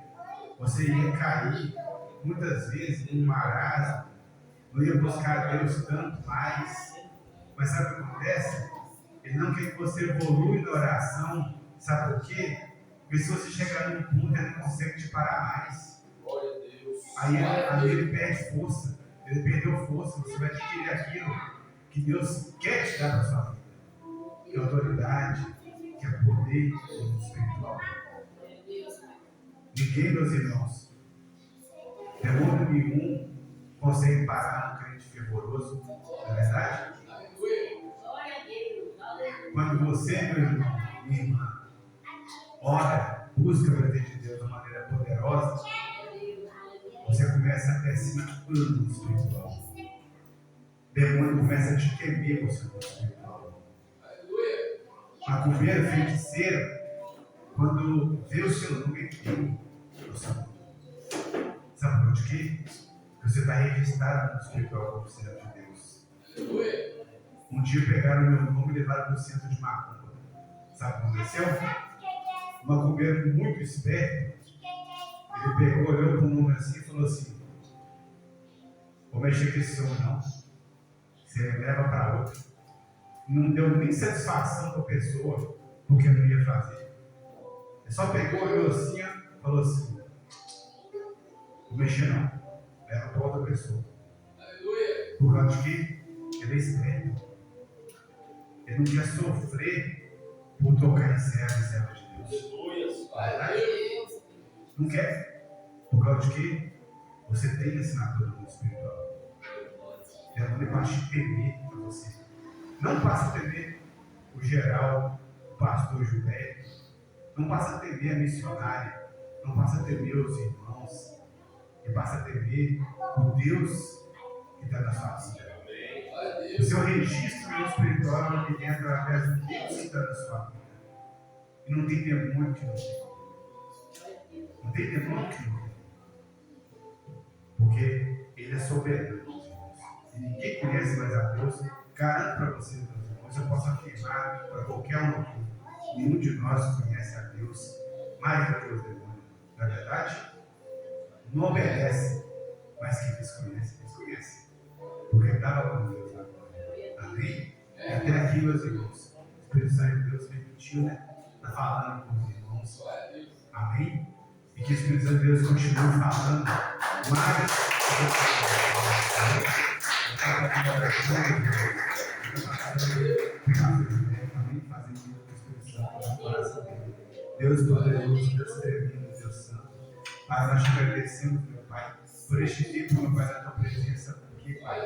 Você ia cair muitas vezes num marasmo, não ia buscar a Deus tanto mais. Mas sabe o que acontece? Ele não quer que você evolua na oração. Sabe por quê? Porque se você chegar num ponto, ele não consegue te parar mais. Aí ele perde força. Ele perdeu força. Você vai adquirir aquilo que Deus quer te dar para sua vida. Que é autoridade, que é poder espiritual. Ninguém, meus irmãos, demônio nenhum consegue parar um crente fervoroso. Não é verdade? Quando você, meu irmão, minha irmã, ora, busca a presença de Deus de uma maneira poderosa, você começa a ter esse plano espiritual. O demônio começa a te temer com o seu plano espiritual. Macumbeiro, feiticeiro, quando vê o seu nome aqui, sabe por quê? Porque você está registrado no espiritual como servo de Deus. Um dia pegaram o meu nome e levaram para o centro de macumba. Sabe o que aconteceu? Um macumbeiro muito esperto, ele pegou, olhou para o nome assim e falou assim: vou mexer com esse homem não. Você leva para outro. Não deu nem satisfação para a pessoa, porque não ia fazer. Ele só pegou, olhou assim e falou assim: vou mexer não. Leva para outra pessoa. Por causa de quê? Ele é esperto. Ele não quer sofrer por tocar em serva de Deus. Não quer. Por causa de quê? Você tem assinatura do espiritual. Ela não passa a temer para você. Não passa a temer o geral, o pastor Judé. Não passa a temer a missionária. Não passa a temer os irmãos. E passa a temer o Deus que está na sua vida. O seu registro no espiritual ele vem através do Deus que está na sua vida. E não tem demônio que não tem. Não tem demônio que não tem. Porque Ele é soberano. E ninguém conhece mais a Deus. Garanto para vocês, meus irmãos, eu posso afirmar para qualquer um aqui. Nenhum de nós conhece a Deus mais do que os demônios. Na verdade, não obedece, mas quem eles conhecem. Porque estava com Deus lá. Amém? E até aqui, meus irmãos, o Espírito Santo de Deus permitiu, né? Está falando com os irmãos. Amém? E que o Espírito Santo de Deus continue falando mais. Deus poderoso, Deus tremendo, Deus santo. Pai, nós te agradecemos, meu Pai, por este tempo, meu Pai, na tua presença aqui, Pai.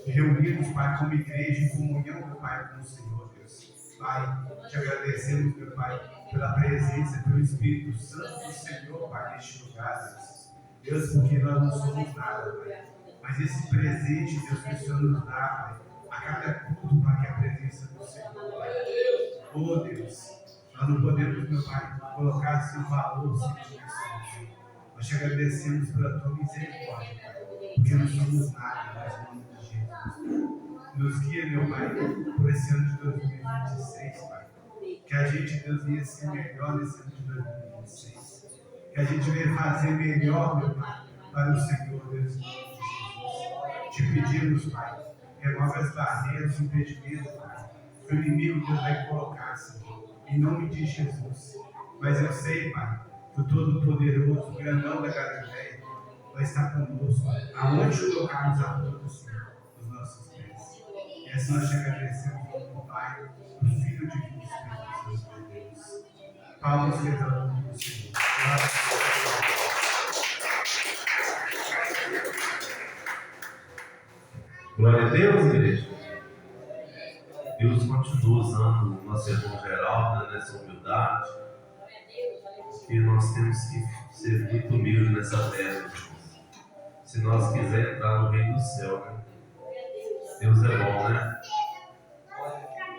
Reunidos, Pai, como igreja, em comunhão, meu Pai, com o Senhor, Deus. Pai, te agradecemos, meu Pai, pela presença, pelo Espírito Santo do Senhor, Pai, neste lugar, Deus. Deus, porque nós não somos nada, Pai. Mas esse presente, Deus, que o Senhor nos dá, Pai, a cada culto, Pai, que é a presença do Senhor, Pai. Oh, Deus, nós não podemos, meu Pai, colocar seu valor sem condições. Nós te agradecemos pela tua misericórdia, Pai, porque não somos nada, mas em nome de Jesus. Nos guia, meu Pai, por esse ano de 2026, Pai. Que a gente, Deus, venha ser melhor nesse ano de 2026. Que a gente venha fazer melhor, meu Pai, para o Senhor, Deus, em nome de Jesus. Te pedimos, Pai, remove as barreiras, o impedimento, Pai, que o inimigo, Deus, vai colocar, Senhor, em nome de Jesus. Mas eu sei, Pai, que o Todo-Poderoso, o grandão da Galileia, vai estar conosco, aonde colocarmos a mão do Senhor, os nossos pés. E assim nós te agradecemos, como Pai, o Filho Divino e Espírito Santo de Deus. Palmas e exaltamos do Senhor. Glória a Deus, igreja. Deus continua usando o nosso irmão Geraldo, né, nessa humildade. Porque nós temos que ser muito humildes nessa terra. Se nós quisermos entrar no reino do céu, né? Deus é bom, né?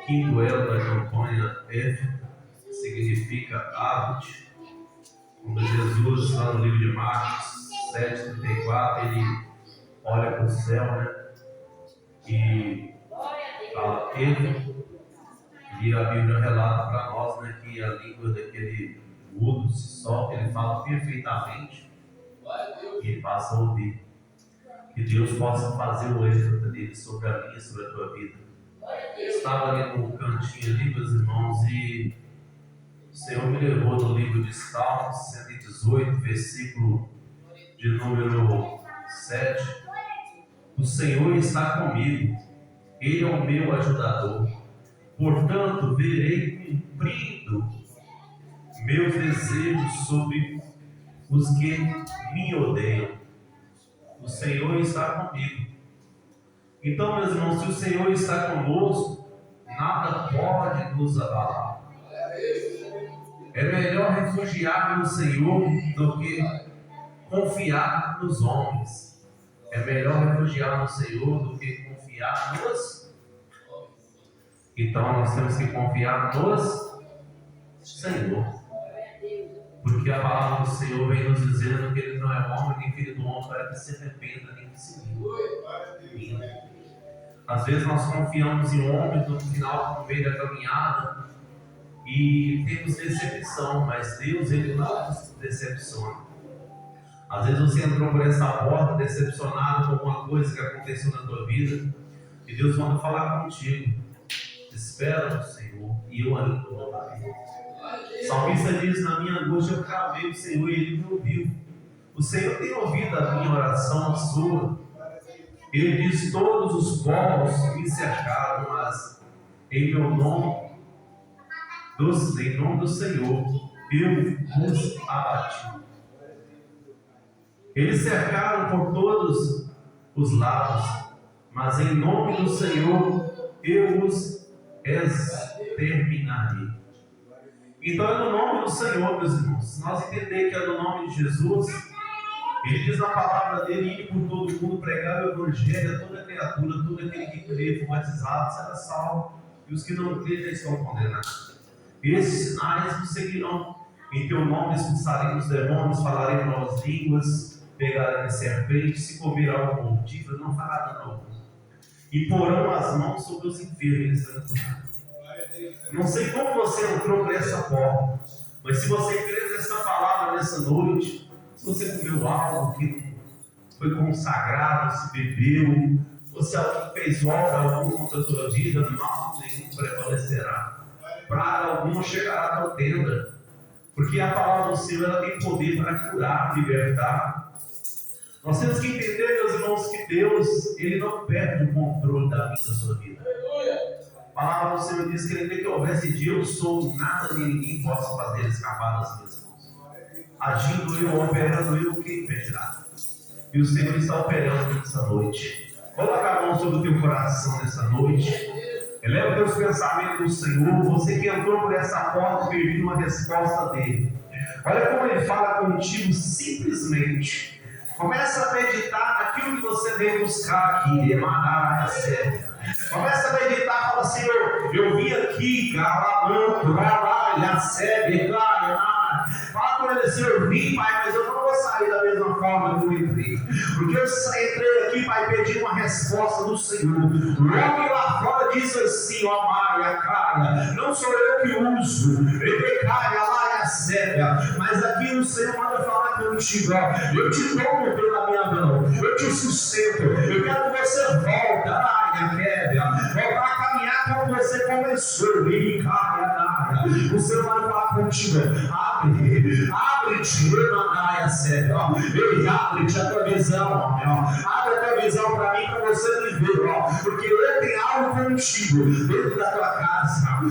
Quinto elo da campanha F significa hábito. Quando Jesus, lá no livro de Marcos 7,34, ele olha para o céu, né? E fala ele, e a Bíblia relata para nós, né, que a língua daquele mudo se solta, ele fala perfeitamente e ele passa a ouvir. Que Deus possa fazer o êxito dele sobre a minha, sobre a tua vida. Eu estava ali no cantinho ali, meus irmãos, e o Senhor me levou no livro de Salmos 118, versículo de número 7. O Senhor está comigo, Ele é o meu ajudador, portanto verei cumprindo meus desejos sobre os que me odeiam. O Senhor está comigo. Então, meus irmãos, se o Senhor está conosco, nada pode nos abalar. É melhor refugiar no Senhor do que confiar nos homens. É melhor refugiar no Senhor do que confiar nos. Então nós temos que confiar nos Senhor. Porque a palavra do Senhor vem nos dizendo que Ele não é homem, nem filho do homem, para que se arrependa, nem que se minta. Às vezes nós confiamos em homens no final, no meio da caminhada, e temos decepção, mas Deus, Ele não nos decepciona. Às vezes você entrou por essa porta decepcionado com alguma coisa que aconteceu na tua vida, e Deus manda falar contigo. Espera no Senhor, e eu ainda vou dar. O salmista diz: na minha angústia eu clamei o Senhor e Ele me ouviu. O Senhor tem ouvido a minha oração, a sua. Ele diz: todos os povos me cercaram, mas em nome do Senhor eu os abati. Eles cercaram por todos os lados, mas em nome do Senhor eu os exterminarei. Então é no nome do Senhor, meus irmãos. Se nós entender que é no nome de Jesus, Ele diz na palavra dele: ir por todo mundo, pregar o evangelho a toda criatura, todo aquele que crê, for batizado, será salvo, e os que não crêem já estão condenados. Esses sinais nos seguirão: em teu nome expulsaremos demônios, falaremos novas línguas, pegaremos serpentes, se comer algo mortífero, não fará dano. E porão as mãos sobre os enfermos, eles serão curados. Não sei como você entrou por essa porta, mas se você crê nessa palavra nessa noite, se você comeu algo que foi consagrado, se bebeu, ou se alguém fez obra alguma contra a tua vida, mal nenhum prevalecerá. Praga alguma chegará à tua tenda, porque a palavra do Senhor ela tem poder para curar, libertar. Nós temos que entender, meus irmãos, que Deus Ele não perde o controle da vida da sua vida. A palavra do Senhor diz que Ele vê que houvesse dia eu sou, nada nem ninguém possa fazer escapar das minhas mãos. Agindo eu, operando eu, quem impedirá? E o Senhor está operando nessa noite. Coloca a mão sobre o teu coração nessa noite. Eleva os teus pensamentos do Senhor. Você que entrou por essa porta pedindo uma resposta dele. Olha como Ele fala contigo simplesmente. Começa a meditar naquilo que você veio buscar aqui. Emanar a séria. Começa a meditar, fala: Senhor, eu vim aqui, trabalha, sebe, fala com ele: Senhor, eu vim, Pai, mas eu não vou sair da mesma forma que eu entrei, porque eu entrei aqui, Pai, pedir uma resposta do Senhor. O homem lá fora diz assim: ó, Maia, cara, não sou eu que uso, mas aqui o Senhor manda falar contigo: ó, eu te tomo pela minha mão, eu te sustento, eu quero que você volta, voltar a caminhar como você começou. O Senhor vai falar contigo: abre-te, abre-te a tua visão, abre a tua visão para mim, para você me ver, porque eu tenho algo contigo dentro da tua casa. O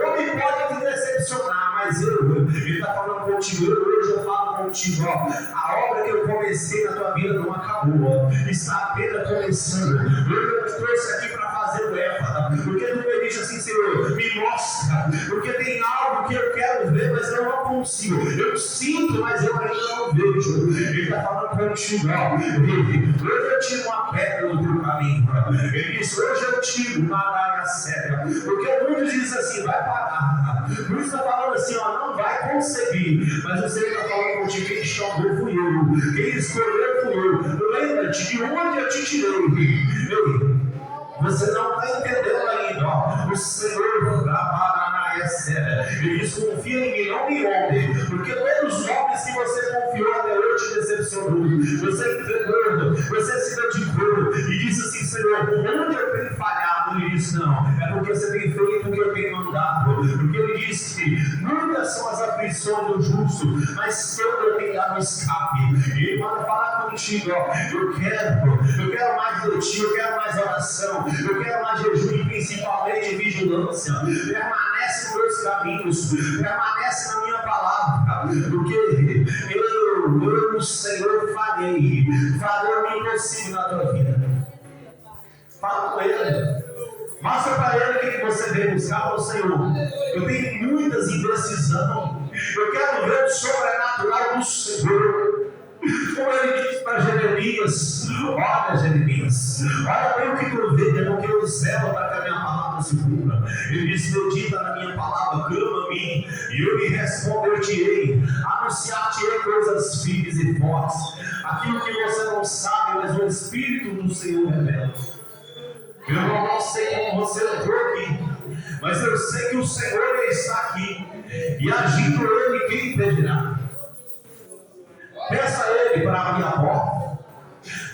homem pode te decepcionar, mas Ele está falando contigo. Hoje eu falo contigo: a obra que eu comecei na tua vida não acabou, está apenas começando. Eu te trouxe aqui para fazer o éfata, porque tu me diz assim: Senhor, me mostra, porque tem algo que eu quero ver, mas eu não consigo. Eu sinto, mas eu ainda não vejo. Ele está falando contigo: hoje eu tiro uma pedra do teu caminho. Ele diz: hoje eu tiro uma área séria, porque o mundo diz assim: vai parar. O mundo está falando assim: não vai conseguir, mas o Senhor está falando contigo: quem chamou fui eu, quem escolheu fui eu. Lembra-te de onde eu te tirei. Você não está entendendo ainda, o Senhor Ele diz: confia em mim, não em homem, porque todos os homens que você confiou até hoje te decepcionou. Você entregou, você se dedicou e disse assim: Senhor, onde eu tenho falhado? Ele disse: não, é porque você tem feito o que eu tenho mandado. Porque Ele disse: muitas são as aflições do justo, mas sempre eu tenho dado escape. E Ele manda falar contigo: eu quero mais de ti, eu quero mais oração, eu quero mais jejum e principalmente vigilância. Permanece nos meus caminhos, permanece na minha palavra, porque eu, o Senhor, farei o impossível na tua vida. Fala com Ele, mostra para Ele o que você veio buscar para o Senhor. Eu tenho muitas indecisões, eu quero ver o sobrenatural do Senhor. Como Ele diz para Jeremias: olha, Jeremias, olha bem o que tu vê, porque eu zelo para que a minha palavra se cumpra. Ele diz: medita na minha palavra, clama a mim, e eu lhe responder-te-ei, anunciar-te-ei coisas firmes e fortes, aquilo que você não sabe, mas o Espírito do Senhor revela. Eu não sei como você entrou aqui, mas eu sei que o Senhor está aqui, e agindo Ele, quem impedirá? Peça a Ele para abrir a porta.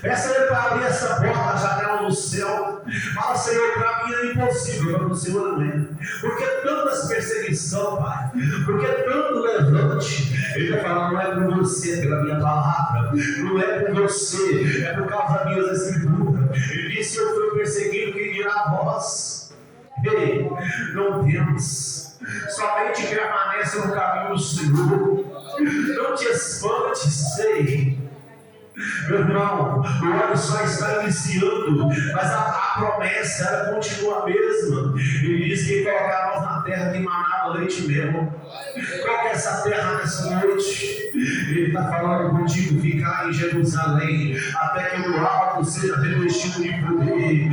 Peça a Ele para abrir essa porta, a janela do céu. Fala: Senhor, para mim é impossível, para o Senhor não é. Porque tantas perseguições perseguição, Pai. Porque tanto levante. Ele está falando, não é por você, é pela minha palavra. Não é por você, é por causa das minhas escrituras. Ele disse, eu fui perseguido, quem dirá vós? Ei, não temos. Somente permanece no caminho do Senhor. Não te espantes, sei. Meu irmão, o ano só está iniciando, mas a promessa ela continua a mesma. Ele diz que colocar nós na terra que manava leite e mel. Qual que é essa terra nessa noite? Ele está falando contigo, ficar em Jerusalém, até que o alto seja revestido de poder.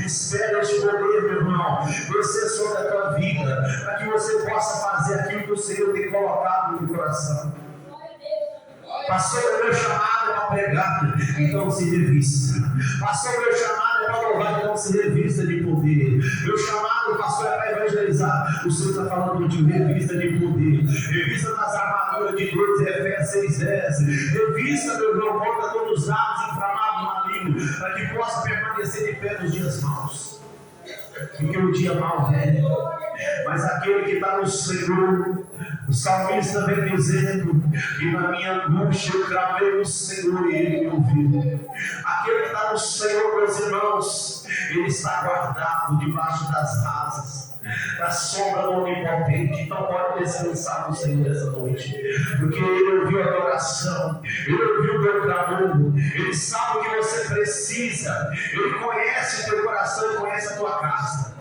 Espera este poder, meu irmão, descer sobre a tua vida, para que você possa fazer aquilo que o Senhor tem colocado no teu coração. Pastor, o meu chamado é para pregar, então se revista. Pastor, o meu chamado é para louvar, então se revista de poder. Meu chamado, pastor, é para evangelizar. O Senhor está falando de revista de poder. Revista das armaduras de Deus, Efésios 6:10. Revista, meu irmão, contra todos os lados inflamados e malignos, para que possa permanecer de pé nos dias maus. Porque o dia mau vem, mas aquele que está no Senhor, o salmista vem dizendo que na minha angústia eu clamei no Senhor e Ele me ouviu. Aquele que está no Senhor, meus irmãos, ele está guardado debaixo das asas, da sombra do Onipotente. Então pode descansar no Senhor essa noite, porque Ele ouviu a tua oração, Ele ouviu o teu clamor, Ele sabe o que você precisa, Ele conhece o teu coração e conhece a tua casa.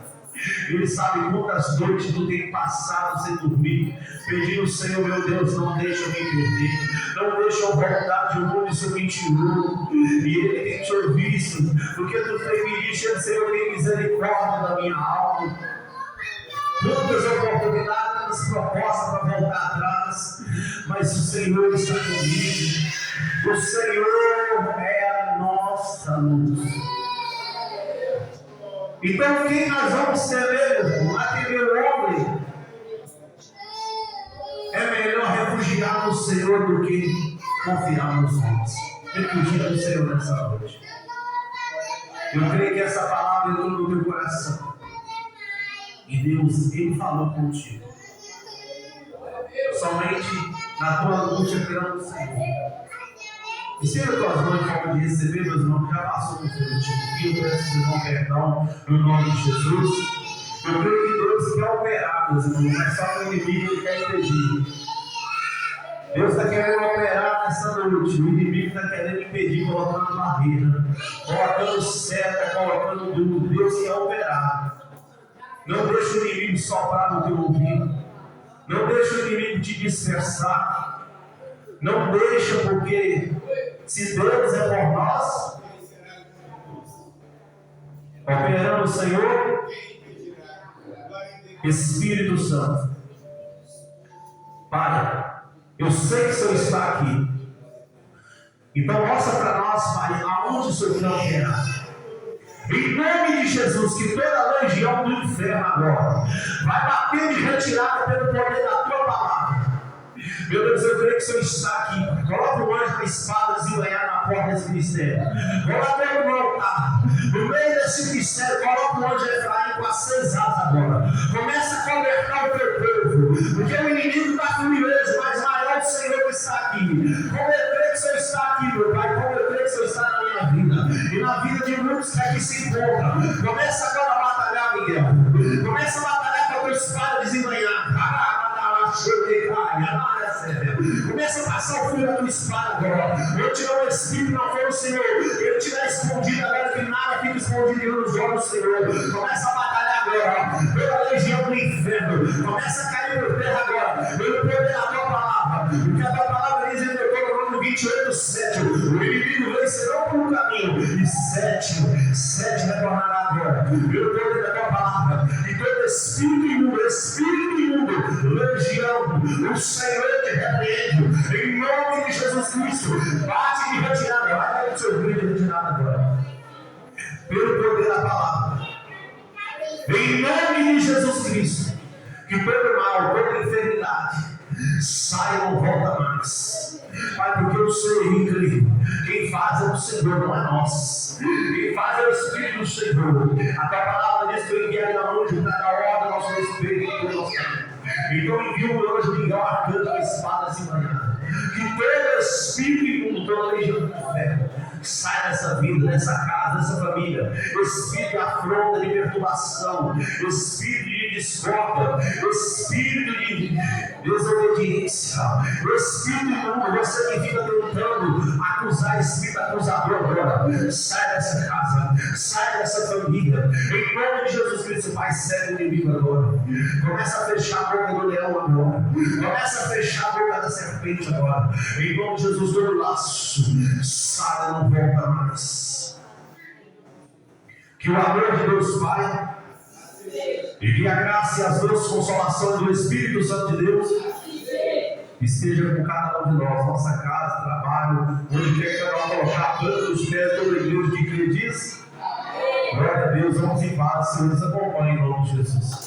Ele sabe quantas noites tu tem passado sem dormir, pedindo ao Senhor, meu Deus, não deixa eu me perder, não deixa eu voltar de um mundo isso mentiroso. E Ele tem te ouvido, porque tu pediste, Senhor, tem misericórdia da minha alma. Muitas oportunidades, muitas propostas para voltar atrás, mas o Senhor está comigo. O Senhor é a nossa luz. Então quem nós vamos ser mesmo? Aquele homem. É melhor refugiar no Senhor do que confiar nos homens. Refugia no Senhor nessa noite. Eu creio que essa palavra entrou no teu coração. E Deus, Ele falou contigo. Somente na tua angústia crendo no Senhor. E se as tuas mãos acabam de receber, meus irmãos, já passou no seu time. Eu peço irmão perdão no nome de Jesus. Eu creio que Deus quer operar, meus irmãos, não é só para o inimigo que quer impedir. Deus está querendo operar nessa noite. O inimigo está querendo impedir, colocando barreira, colocando seta, colocando duro. Deus quer operar. Não deixe o inimigo soprar no teu ouvido. Não deixe o inimigo te dispersar. Não deixa, porque se Deus é por nós, operando o Senhor, Espírito Santo. Pai, eu sei que o Senhor está aqui. Então mostra para nós, Pai, aonde o Senhor quer operar. Em nome de Jesus, que toda legião do inferno agora vai bater de retirada pelo poder da tua palavra. Meu Deus, eu creio que o Senhor está aqui. Coloca o anjo da espada desembanhar na porta desse ministério. Coloca ele no altar. No meio desse ministério, coloca o anjo Efraim com as 6 asas agora. Começa a converter o teu povo. Porque o inimigo está furioso, mas maior o Senhor que está aqui. Como eu creio que o Senhor está aqui, meu Pai. Como eu creio que o Senhor está na minha vida. E na vida de muitos que aqui se encontram. Começa agora a batalhar, Miguel. Começa a batalhar com a tua espada desembanhar. Começa a passar o fio da tua espada agora. Eu tirar o Espírito, não foi o Senhor. Eu tirar escondido agora, que nada fica escondido nos olhos do Senhor. Começa a batalhar agora pela legião do inferno. Começa a cair por terra agora pelo poder da tua palavra. Porque a tua palavra diz em Deuteronômio 28:7: o inimigo vencerá por um caminho, e 7 retornará agora pelo poder da tua palavra. E todo espírito imundo, legião, o Senhor te repreende, em nome de Jesus Cristo. Bate de retirada, vai para o seu grito de retirada agora, pelo poder da palavra, em nome de Jesus Cristo. Que todo mal, toda enfermidade, sai e não volta mais. Pai, porque eu sei, creio, quem faz é o Senhor, não é nós. Quem faz é o Espírito do Senhor. A tua palavra diz que eu enviarei a anjo para dar ordem ao nosso respeito e ao nosso caminho. Então envio o anjo Miguel arcando a espada assim manhã. Que todo espírito imundo, toda legião do inferno, sai dessa vida, dessa casa, dessa família. Espírito de afronta, de perturbação, espírito de discórdia, espírito de desobediência, espírito imundo, você que fica tentando acusar, espírito acusador agora, sai dessa casa, sai dessa família, em nome de Jesus Cristo. Pai, segue o inimigo agora, começa a fechar a boca do leão agora, começa a fechar a boca da serpente agora, em nome de Jesus. Todo laço sai, não volta mais. Que o amor de Deus Pai e que a graça e as doces consolações do Espírito Santo de Deus esteja com cada um de nós, nossa casa, trabalho, onde quer que nós colocar tanto os pés toda a igreja que crê diz. Glória a Deus, vamos em paz, Senhor, nos acompanhe em nome de Jesus.